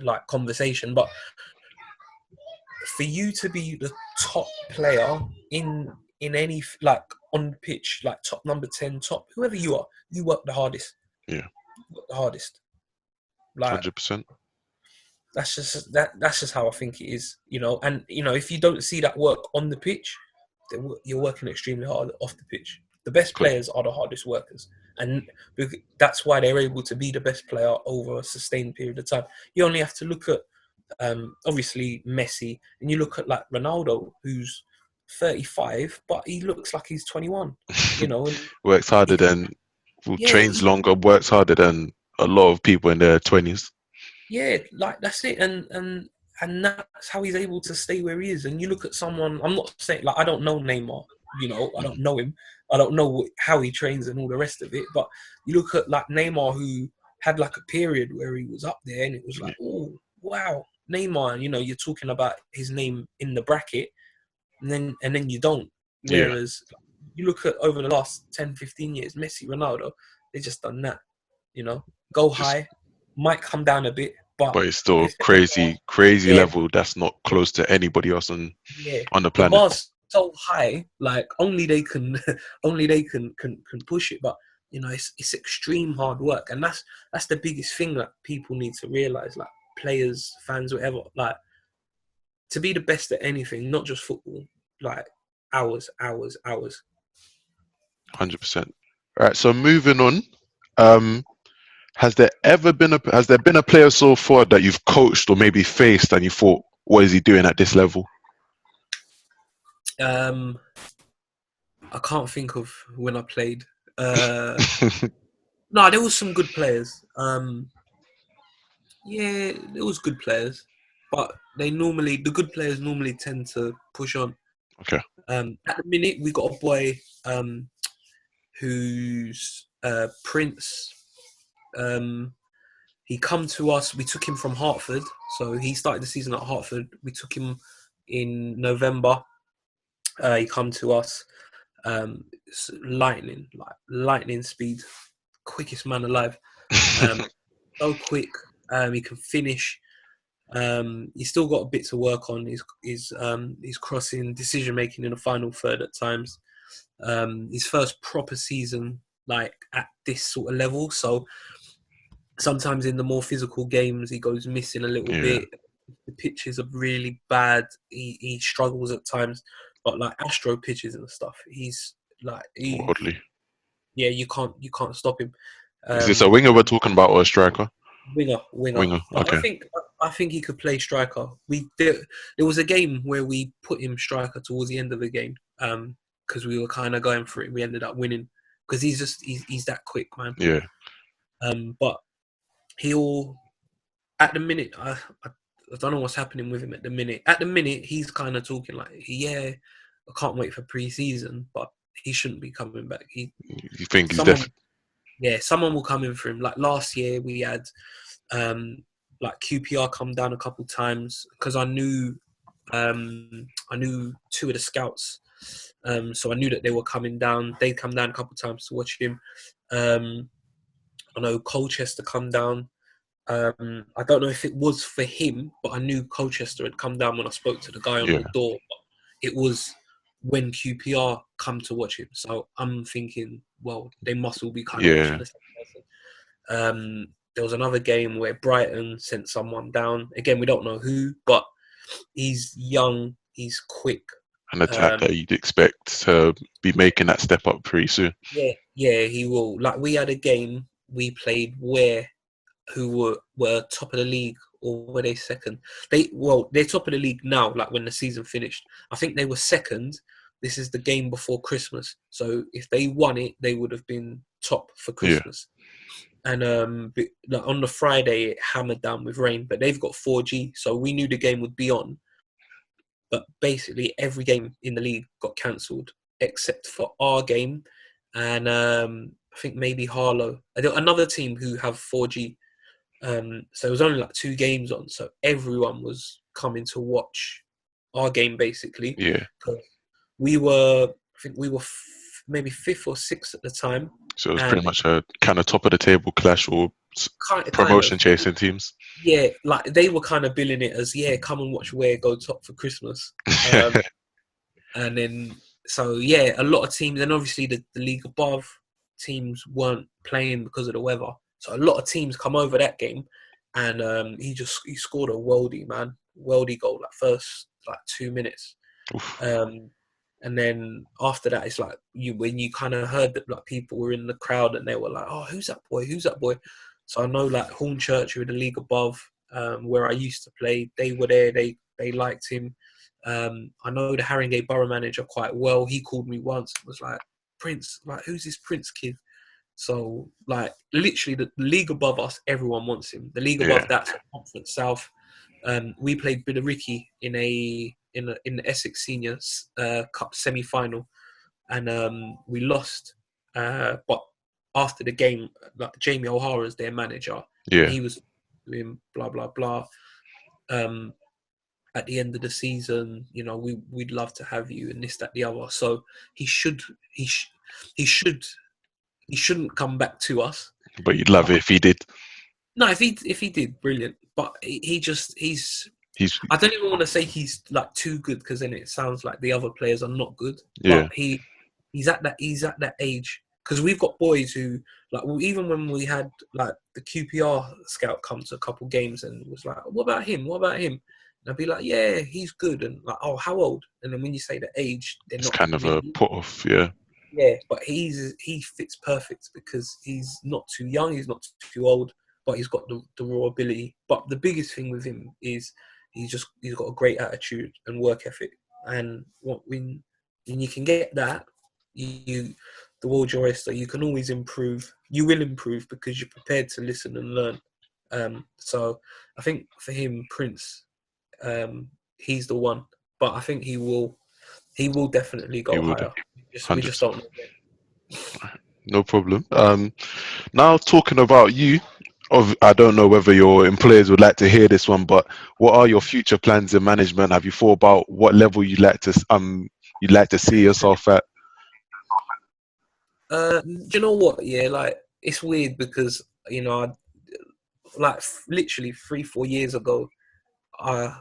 like conversation. But for you to be the top player in any, like on the pitch, like top number 10, top whoever you are, you work the hardest. Yeah, you work the hardest. Like 100%. That's just how I think it is, And if you don't see that work on the pitch, then you're working extremely hard off the pitch. The best players are the hardest workers, and that's why they're able to be the best player over a sustained period of time. You only have to look at obviously Messi, and you look at like Ronaldo, who's 35, but he looks like he's 21. And works harder than, trains longer, works harder than a lot of people in their 20s. Yeah, like that's it, and that's how he's able to stay where he is. And you look at someone, I'm not saying, like, I don't know Neymar, I don't know him, I don't know how he trains and all the rest of it. But you look at like Neymar, who had like a period where he was up there, and it was like, oh wow, Neymar. You're talking about his name in the bracket, and then you don't. Whereas you look at over the last 10, 15 years, Messi, Ronaldo, they just done that. Go high, might come down a bit, but it's still crazy level that's not close to anybody else on the planet. so high, like only they can, only they can push it. But you know, it's extreme hard work, and that's the biggest thing that people need to realize. Like players, fans, whatever. Like to be the best at anything, not just football. Like hours, hours, hours. 100%. All right. So moving on. Has there been a player so far that you've coached or maybe faced and you thought, what is he doing at this level? I can't think of when I played. No, there was some good players. Yeah, there was good players, but the good players normally tend to push on. Okay. At the minute, we got a boy who's Prince. He come to us. We took him from Hartford, so he started the season at Hartford. We took him in November. He come to us. Lightning speed, quickest man alive. So quick. He can finish. He's still got a bit to work on. His crossing, decision making in the final third at times. His first proper season, like at this sort of level. So sometimes in the more physical games, he goes missing a little bit. The pitches are really bad. He struggles at times, but like Astro pitches and stuff, he's like Worldly. yeah, you can't stop him. Is this a winger we're talking about or a striker? Winger. But Okay. I think he could play striker. There was a game where we put him striker towards the end of the game because we were kind of going for it. We ended up winning because he's that quick, man. Yeah. But he'll at the minute. I don't know what's happening with him at the minute. At the minute, he's kind of talking like, yeah, I can't wait for pre-season, but he shouldn't be coming back. You think he's definitely? Yeah, someone will come in for him. Like last year, we had like QPR come down a couple times because I knew two of the scouts, so I knew that they were coming down. They'd come down a couple times to watch him. I know Colchester come down. I don't know if it was for him, but I knew Colchester had come down when I spoke to the guy on the door. But it was when QPR come to watch him. So I'm thinking, well, they must all be kind of watching the same person. There was another game where Brighton sent someone down. Again, we don't know who, but he's young, he's quick. An attack that you'd expect to be making that step up pretty soon. Yeah, he will. Like we had a game we played who were top of the league, or were they second? They're top of the league now, like when the season finished. I think they were second. This is the game before Christmas. So if they won it, they would have been top for Christmas. Yeah. And like on the Friday, it hammered down with rain, but they've got 4G. So we knew the game would be on. But basically, every game in the league got cancelled, except for our game. And I think maybe Harlow. Another team who have 4G. So it was only like 2 games on, so everyone was coming to watch our game basically. Yeah. I think we were maybe 5th or 6th at the time. So it was pretty much a kind of top of the table clash or promotion chasing teams. Yeah, like they were kind of billing it as, yeah, come and watch Ware go top for Christmas. And then, so yeah, a lot of teams, and obviously the league above teams weren't playing because of the weather. So a lot of teams come over that game, and he scored a worldie goal, like first like 2 minutes. And then after that, it's like when you kind of heard that like people were in the crowd and they were like, "Oh, who's that boy? Who's that boy?" So I know like Hornchurch, who were the league above, where I used to play, they were there. They liked him. I know the Haringey borough manager quite well. He called me once and was like, "Prince, like who's this Prince kid?" So, like, literally, the league above us, everyone wants him. The league above that's Conference South. We played Billericay in the Essex Seniors Cup semi-final, and we lost. But after the game, like Jamie O'Hara's their manager, he was doing blah blah blah. At the end of the season, you know, we'd love to have you, and this, that, the other. So he shouldn't come back to us. But you'd love it if he did. No, if he did, brilliant. But he's I don't even want to say he's like too good, because then it sounds like the other players are not good. Yeah. But he's at that age, because we've got boys who, like, well, even when we had like the QPR scout come to a couple games and was like, "What about him? What about him?" And I'd be like, "Yeah, he's good." And like, "Oh, how old?" And then when you say the age, they're It's not kind of a really. put off. Yeah. Yeah, but he fits perfect because he's not too young, he's not too old, but he's got the raw ability. But the biggest thing with him is he's got a great attitude and work ethic. And when you can get that, you the world's your oyster. You can always improve. You will improve because you're prepared to listen and learn. So I think for him, Prince, he's the one. But I think he will definitely He go would. higher. We just 100%. don't know when. No problem. Now talking about you, I don't know whether your employers would like to hear this one, but what are your future plans in management? Have you thought about what level you'd like to see yourself at? Do you know what? Yeah, like it's weird because literally 3-4 years ago, I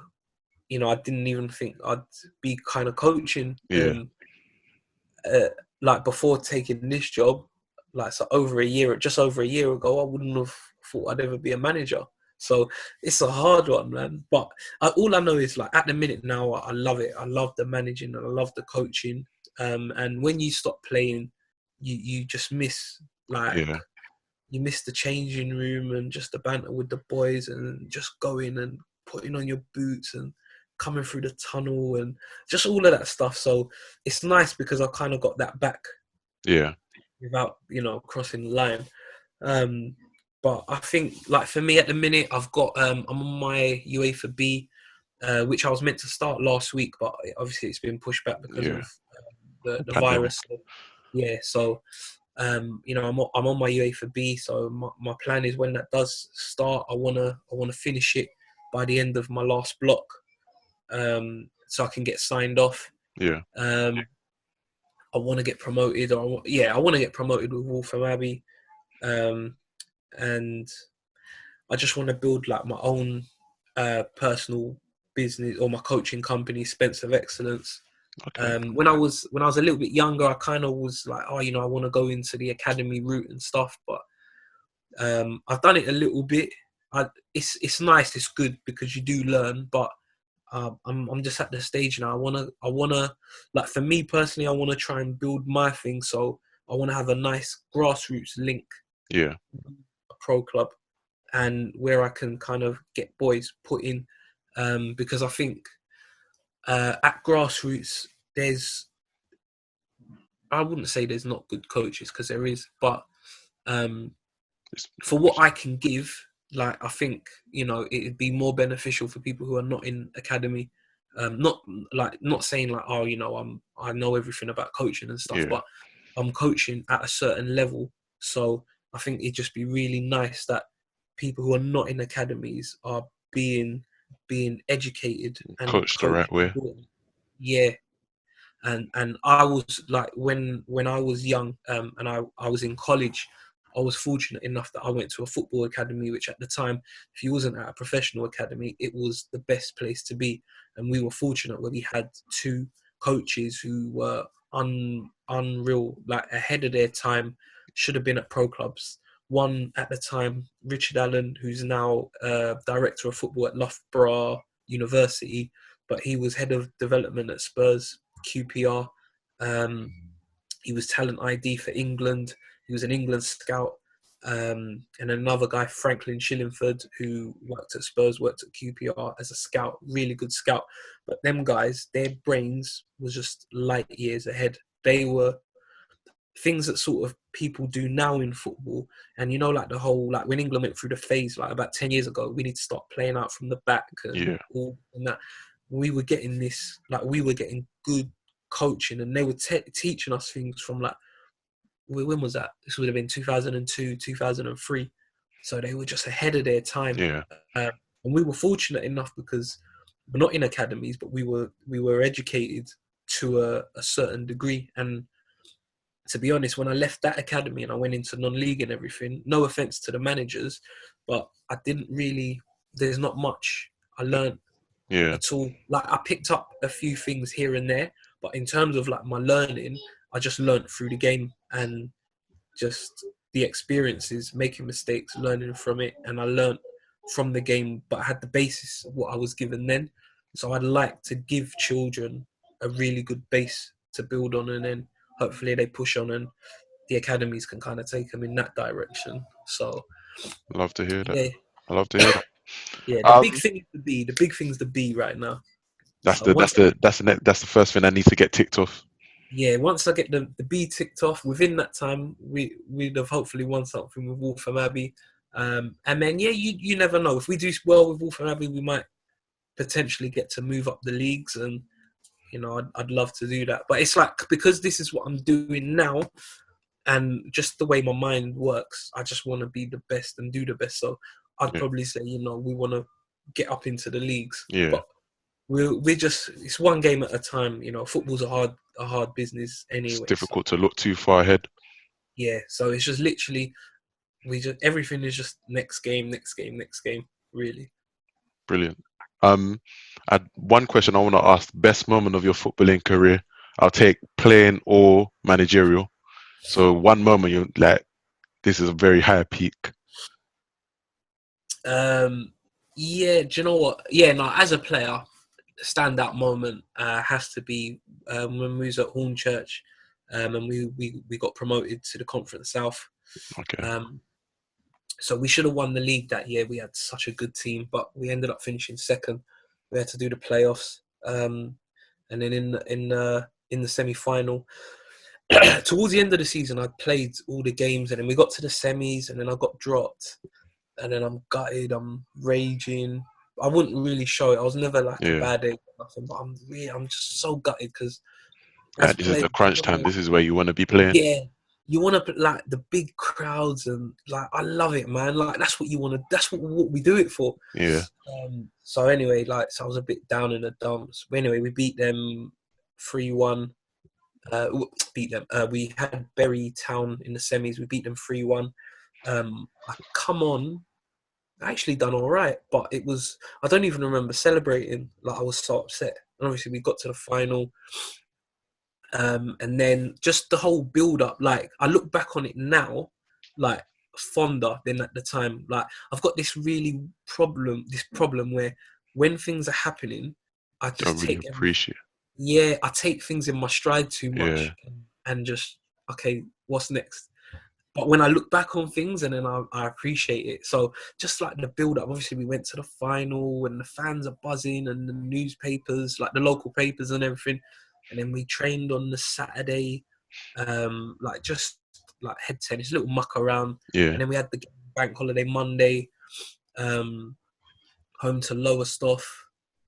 I didn't even think I'd be kind of coaching, Yeah. and like before taking this job, like just over a year ago, I wouldn't have thought I'd ever be a manager. So it's a hard one, man. But all I know is, like, at the minute now, I love it. I love the managing and I love the coaching. And when you stop playing, you just miss, like, Yeah. you miss the changing room and just the banter with the boys and just going and putting on your boots and coming through the tunnel and just all of that stuff. So it's nice because I kind of got that back Yeah. without, crossing the line. Um, but I think, like, for me at the minute, I'm on my UEFA B, which I was meant to start last week, but obviously it's been pushed back because Yeah. of the Pandemic. virus. Yeah, so I'm on my UEFA B, so my plan is when that does start, I wanna finish it by the end of my last block, so I can get signed off. Yeah. Um, I want to get promoted, I want to get promoted with Waltham Abbey, um, and I just want to build like my own personal business or my coaching company, Spence of Excellence. Okay. When I was a little bit younger, I kind of was like, oh, I want to go into the academy route and stuff. But I've done it a little bit. It's nice, it's good because you do learn. But I'm just at the stage now. I wanna like, for me personally, I wanna try and build my thing. So I wanna have a nice grassroots link, Yeah. a pro club, and where I can kind of get boys put in, because I think at grassroots I wouldn't say there's not good coaches, because there is, but um, It's, for what I can give, like, I think it'd be more beneficial for people who are not in academy. Not saying like, oh, I know everything about coaching and stuff, yeah. but I'm coaching at a certain level, so I think it'd just be really nice that people who are not in academies are being educated and Coached the right coached. way. Yeah, and I was like, when I was young, and I was in college, I was fortunate enough that I went to a football academy, which at the time, if you wasn't at a professional academy, it was the best place to be. And we were fortunate where we had two coaches who were unreal, like ahead of their time, should have been at pro clubs. One at the time, Richard Allen, who's now director of football at Loughborough University, but he was head of development at Spurs QPR. Um, he was talent ID for England. He was an England scout. And another guy, Franklin Shillingford, who worked at Spurs, worked at QPR as a scout, really good scout. But them guys, their brains was just light years ahead. They were things that sort of people do now in football. And like the whole, like when England went through the phase like about 10 years ago, we need to start playing out from the back and Yeah. all and that. We were getting good coaching, and they were teaching us things from, like, when was that? This would have been 2002, 2003. So they were just ahead of their time. Yeah. And we were fortunate enough because we're not in academies, but we were educated to a certain degree. And to be honest, when I left that academy and I went into non-league and everything, no offense to the managers, but I didn't really, there's not much I learned Yeah. at all. Like I picked up a few things here and there, but in terms of like my learning, I just learned through the game and just the experiences, making mistakes, learning from it, and I learned from the game. But I had the basis of what I was given then, so I'd like to give children a really good base to build on, and then hopefully they push on, and the academies can kind of take them in that direction. So Love to hear that. yeah, I love to hear that. yeah. The big Um, thing is the B. The big thing's the B right now. that's So the that's once the that's the that's the first thing that needs to get ticked off. yeah, once I get the B ticked off, within that time, we'd have hopefully won something with Waltham Abbey. And then, yeah, you never know. If we do well with Waltham Abbey, we might potentially get to move up the leagues. And, you know, I'd love to do that. But it's like, because this is what I'm doing now and just the way my mind works, I just want to be the best and do the best. So I'd Yeah. probably say, you know, we want to get up into the leagues. Yeah. But we're just, it's one game at a time. You know, football's a hard business It's anyway. So difficult to look too far ahead. yeah, so it's just literally everything is just next game, next game, next game. Really. Brilliant. Um, one question I want to ask: best moment of your footballing career? I'll take playing or managerial. So one moment you're like, this is a very high peak. Yeah, do you know what? Yeah, no, as a player, standout moment has to be when we was at Hornchurch, and we got promoted to the Conference South. Okay. Um, so we should have won the league that year. We had such a good team, but we ended up finishing second. We had to do the playoffs, and then in the semi final, towards the end of the season, I played all the games, and then we got to the semis, and then I got dropped, and then I'm gutted, I'm raging. I wouldn't really show it. I was never like a Yeah. bad egg or nothing, but I'm just so gutted because as Like this is players, the crunch time. This is where you want to be playing. yeah, you want to like the big crowds and like I love it, man. Like that's what you want to. That's what we do it for. Yeah. So anyway, like so I was a bit down in the dumps. But anyway, we beat them 3-1. Beat them. We had Bury Town in the semis. We beat them 3-1. I come on. I actually done all right, but it was I don't even remember celebrating. Like I was so upset. And obviously we got to the final. And then just the whole build up, like I look back on it now, like fonder than at the time. Like I've got this problem where when things are happening, I Don't just really take everything. appreciate. Yeah, I take things in my stride too Yeah. much and just okay, what's next? But when I look back on things and then I appreciate it. So just like the build up, obviously we went to the final and the fans are buzzing and the newspapers, like the local papers and everything. And then we trained on the Saturday, like just like head tennis, little muck around. Yeah. And then we had the bank holiday Monday, home to Lowestoft.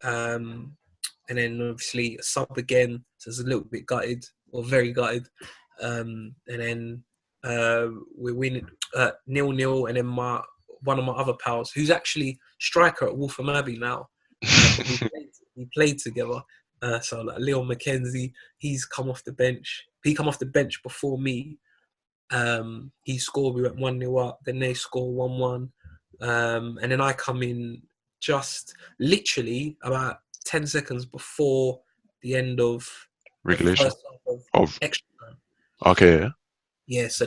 And then obviously a sub again, so it's a little bit gutted or very gutted. And then we win 0-0, and then one of my other pals, who's actually striker at Waltham Abbey now, but we played together. So like Leon McKenzie, he's come off the bench. He come off the bench before me. He scored. We went 1-0 up. Then they score 1-1, and then I come in just literally about 10 seconds before the end of the Regulation. first half of Of extra time. okay. Yeah. Yeah, so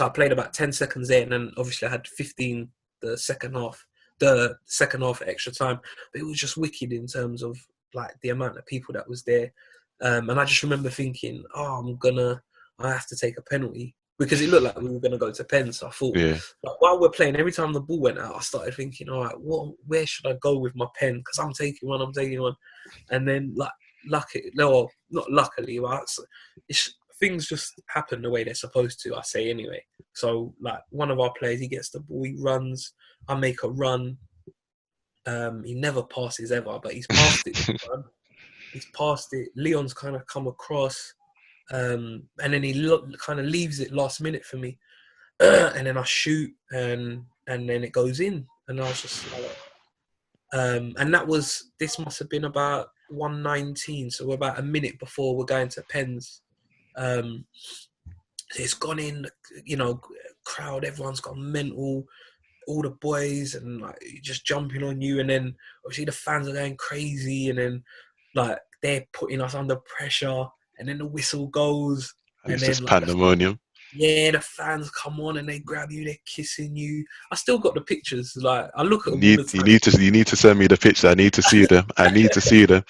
I played about 10 seconds there, and then obviously I had 15 the second half extra time. But it was just wicked in terms of like the amount of people that was there. And I just remember thinking, I have to take a penalty because it looked like we were gonna go to pen. So I thought, Yeah. like, while we're playing, every time the ball went out, I started thinking, all right, where should I go with my pen? Because I'm taking one. And then not luckily, but things just happen the way they're supposed to, I say anyway. So like one of our players, he gets the ball, he runs, I make a run. He never passes ever, but he's passed it. He's passed it. Leon's kind of come across, and then he kind of leaves it last minute for me, and then I shoot, and then it goes in, and I was just like, and this must have been about 1:19, so we're about a minute before we're going to pens. It's gone in, crowd, everyone's gone mental. all the boys and like just jumping on you, and then obviously the fans are going crazy, and then like they're putting us under pressure, and then the whistle goes, and It's then just like pandemonium. the fans come on and they grab you, they're kissing you. I still got the pictures. Like I look at You them all the need you time. need to you need to send me the picture. I need to see them. I need to see them.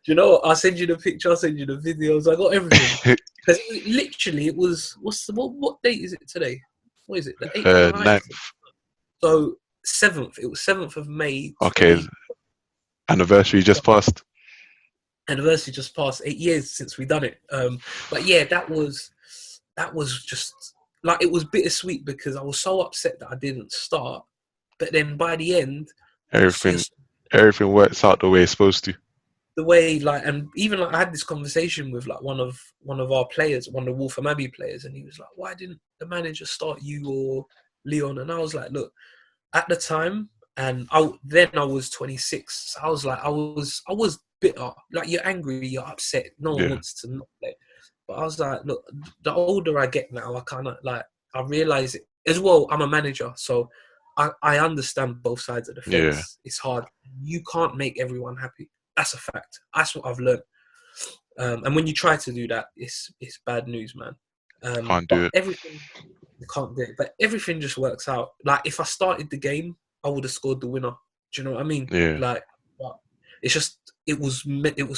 Do you know what? I'll send you the picture. I'll send you the videos. I got everything. Because literally, it was what date is it today? What is it? The 8th or the 9th? 9th. So 7th. It was 7th of May Okay, 20. anniversary just passed. Anniversary just passed 8 years since we done it. But yeah, that was just like, it was bittersweet because I was so upset that I didn't start. But then by the end, Everything just everything works out the way it's supposed to. the way, like, and even like I had this conversation with like one of our players, one of the Waltham Abbey players, and he was like, "Why didn't the manager start you or Leon?" And I was like, "Look, at the time, and then I was 26, so I was like, I was bitter. Like, you're angry, you're upset. No one Yeah, wants to not play." But I was like, look, the older I get now, I kind of like, I realize it as well. I'm a manager, so I understand both sides of the yeah. fence. It's hard. You can't make everyone happy. That's a fact. That's what I've learned. And when you try to do that, it's bad news, man. Can't do But it. everything, you can't do it. But everything just works out. Like, if I started the game, I would have scored the winner. Do you know what I mean? Yeah. Like, but it's just it was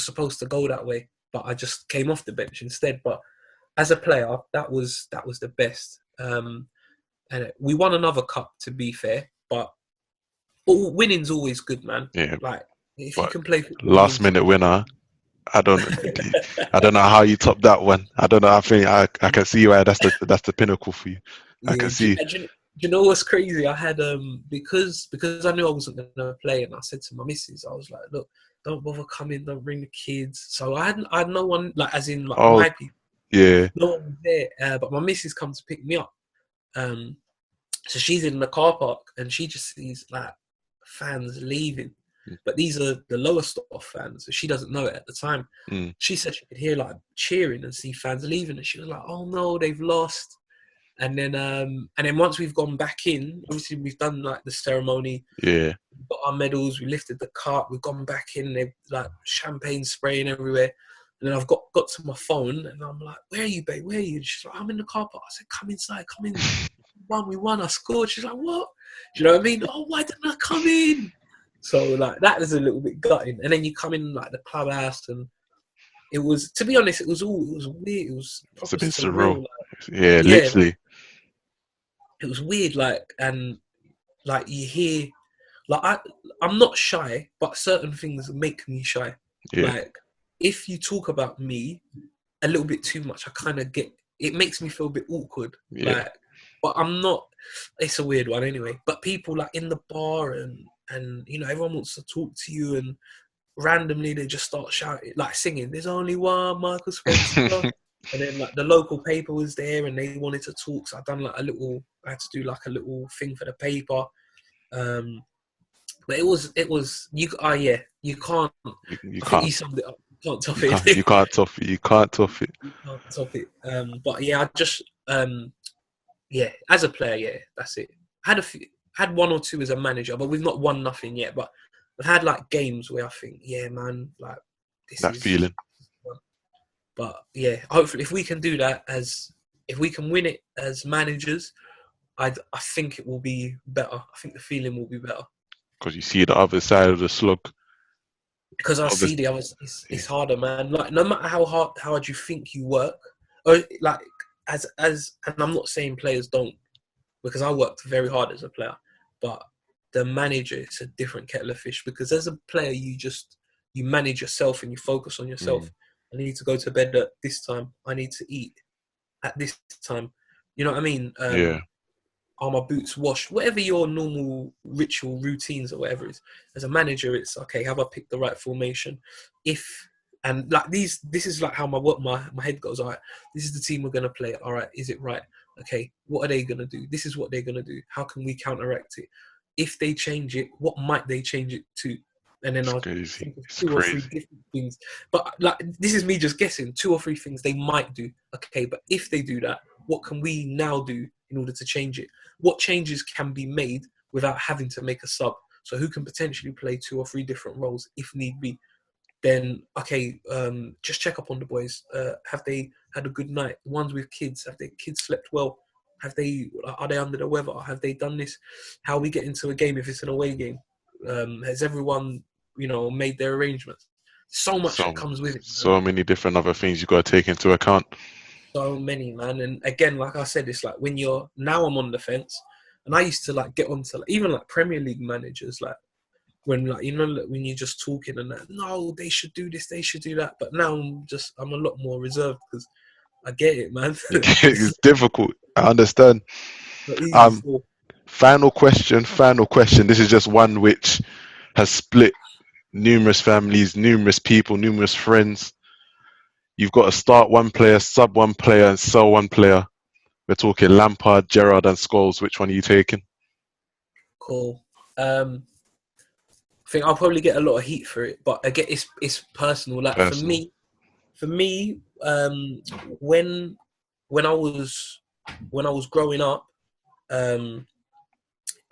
supposed to go that way, but I just came off the bench instead. But as a player, that was the best. And we won another cup, to be fair, but winning's always good, man. Yeah. Like, if you But can play football and win last minute winner, I don't I don't know how you top that one. I don't know. I think I can see why that's the pinnacle for you. I Yeah, can see. do you know what's crazy? I had because I knew I wasn't gonna play, and I said to my missus, I was like, "Look, don't bother coming, don't bring the kids." So I had no one, like, as in like Oh my people, yeah. no one was there. But my missus comes to pick me up. Um, so she's in the car park, and she just sees like fans leaving. But these are the lower staff fans, so she doesn't know it at the time. Mm, She said she could hear like cheering and see fans leaving, and she was like, "Oh no, they've lost." And then once we've gone back in, obviously we've done like the ceremony, yeah. we've got our medals, we lifted the cup, we've gone back in, they've like champagne spraying everywhere. And then I've got to my phone, and I'm like, "Where are you, babe? Where are you?" And she's like, "I'm in the car park." I said, "Come inside, come in. We won, I scored." She's like, "What?" Do you know what I mean? "Oh, why didn't I come in?" So like that is a little bit gutting. And then you come in like the clubhouse, and it was, to be honest, it was weird. It was It's a proper bit surreal. surreal. Like, Yeah, yeah, like, literally. it was weird. Like, and like you hear, like, I'm not shy, but certain things make me shy. Yeah. Like, if you talk about me a little bit too much, I kind of get, it makes me feel a bit awkward. Yeah. Like, but I'm not. It's a weird one anyway. But people like in the bar, and everyone wants to talk to you, and randomly they just start shouting, like singing, "There's only one Michael Spencer." And then like the local paper was there, and they wanted to talk, so I had to do like a little thing for the paper. But it was you. Oh yeah, you can't. You I think can't you summed it up. You can't top you it. can't you can't top it. You can't top it. You can't top it. But yeah, I just yeah, as a player, yeah, that's it. Had one or two as a manager, but we've not won nothing yet. But I've had like games where I think, yeah, man, like this That is. feeling. But yeah, hopefully, if we can do that, if we can win it as managers, I think it will be better. I think the feeling will be better, Because you see the other side of the slug. because I see Obviously, the others. yeah. It's harder, man. Like, no matter how hard you think you work, or like as and I'm not saying players don't, because I worked very hard as a player, but the manager, it's a different kettle of fish, because as a player you manage yourself and you focus on yourself. Mm, I need to go to bed at this time. I need to eat at this time. You know what I mean? yeah. Are my boots washed? Whatever your normal ritual routines or whatever it is. As a manager, it's okay. Have I picked the right formation? If and like this is like how my head goes. All right, this is the team we're gonna play. All right, is it right? Okay, what are they gonna do? This is what they're gonna do. How can we counteract it? If they change it, what might they change it to? And then It's I'll crazy. think of It's two or three crazy. different things. But like, this is me just guessing, two or three things they might do. Okay, but if they do that, what can we now do in order to change it? What changes can be made without having to make a sub. So who can potentially play 2 or 3 different roles if need be. Then, okay, just check up on the boys. Have they had a good night? The ones with kids, have their kids slept well? Are they under the weather? Have they done this? How we get into a game if it's an away game? Has everyone, made their arrangements? So much that comes with it. So many different other things you got to take into account. So many, man. And again, like I said, it's like when now I'm on the fence, and I used to like get onto even like Premier League managers, like when when you're just talking and that, no, they should do this, they should do that. But now I'm a lot more reserved because I get it, man. It's difficult. I understand. Final question. This is just one which has split numerous families, numerous people, numerous friends. You've got to start one player, sub one player, and sell one player. We're talking Lampard, Gerrard, and Scholes. Which one are you taking? Cool. I think I'll probably get a lot of heat for it, but again, it's personal. Like Personal. for me, when I was growing up, and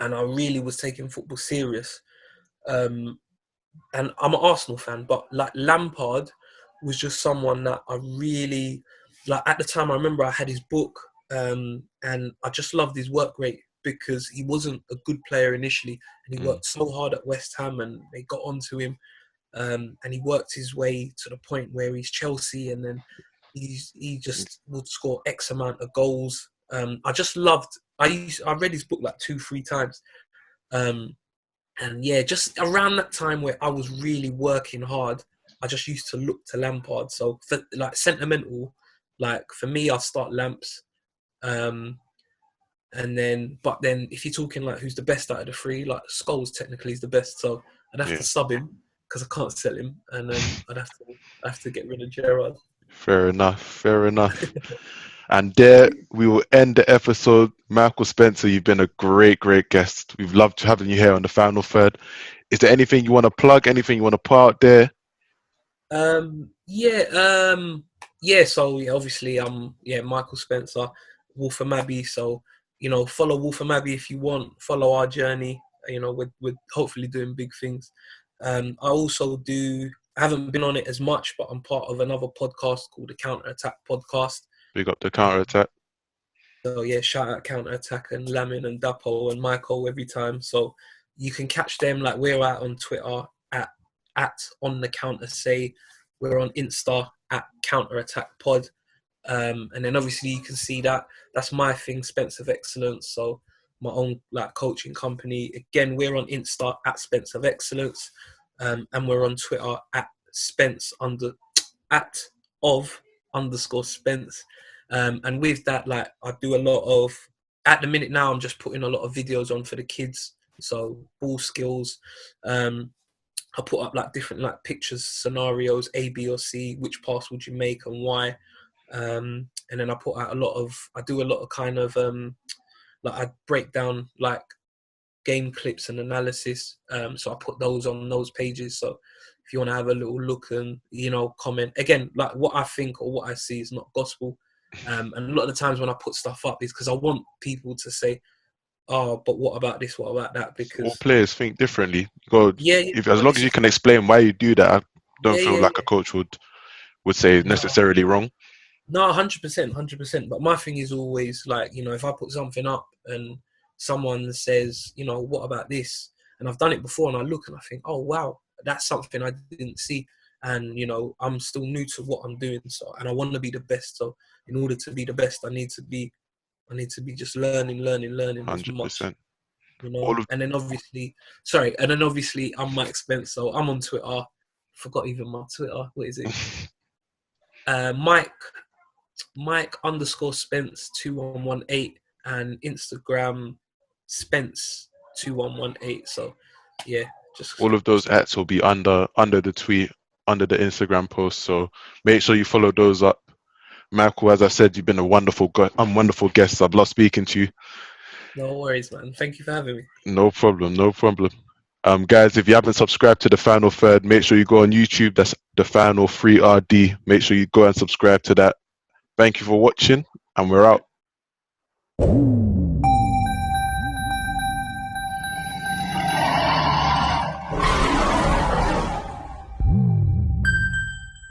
I really was taking football serious, and I'm an Arsenal fan, but like Lampard was just someone that I really like. At the time, I remember I had his book, and I just loved his work rate because he wasn't a good player initially, and he worked so hard at West Ham, and they got onto him, and he worked his way to the point where he's Chelsea, and then he just would score X amount of goals. I just loved. I read his book like 2-3 times. And yeah, just around that time where I was really working hard, I just used to look to Lampard. So for like sentimental, like for me, I'll start Lamps. And then if you're talking like who's the best out of the 3, like Scholes technically is the best. So I'd have to sub him because I can't sell him, and then I'd have to get rid of Gerrard. Fair enough. And there we will end the episode. Michael Spencer, you've been a great guest. We've loved having you here on the Final Third. Is there anything you want to plug? Anything you want to put out there? So obviously, Michael Spencer, Waltham Abbey. So follow Waltham Abbey if you want. Follow our journey. We're hopefully doing big things. I also I haven't been on it as much, but I'm part of another podcast called the Counter Attack Podcast. Big up the Counter Attack. So yeah, shout out Counter Attack and Lamin and Dapo and Michael every time. So you can catch them. Like we're out on Twitter at on the counter say. We're on Insta at Counter Attack Pod. And then obviously you can see that's my thing, Spence of Excellence. So my own like coaching company. Again, we're on Insta at Spence of Excellence. And we're on Twitter at @of_Spence. And with that, like I do a lot of, at the minute now, I'm just putting a lot of videos on for the kids. So ball skills. I put up like different like pictures, scenarios, A, B, or C. Which pass would you make and why? And then I do a lot of kind of like I break down like game clips and analysis. So I put those on those pages. So if you want to have a little look and comment, again, like what I think or what I see is not gospel. And a lot of the times when I put stuff up is because I want people to say, oh, but what about this? What about that? Because all players think differently. As long as you can explain why you do that, I don't feel like a coach would say necessarily wrong. No, 100%. But my thing is always like, if I put something up and someone says, what about this? And I've done it before and I look and I think, oh, wow, that's something I didn't see. And, I'm still new to what I'm doing. So, and I want to be the best. So in order to be the best, I need to be just learning 100%. And then obviously, I'm Mike Spence. So I'm on Twitter. Forgot even my Twitter. What is it? Mike_Spence 2118 and Instagram Spence 2118. So yeah, just all of those @s will be under the tweet, under the Instagram post. So make sure you follow those up. Michael, as I said, you've been a wonderful guest. I've loved speaking to you. No worries, man. Thank you for having me. No problem. Guys, if you haven't subscribed to The Final Third, make sure you go on YouTube. That's The Final 3RD. Make sure you go and subscribe to that. Thank you for watching, and we're out.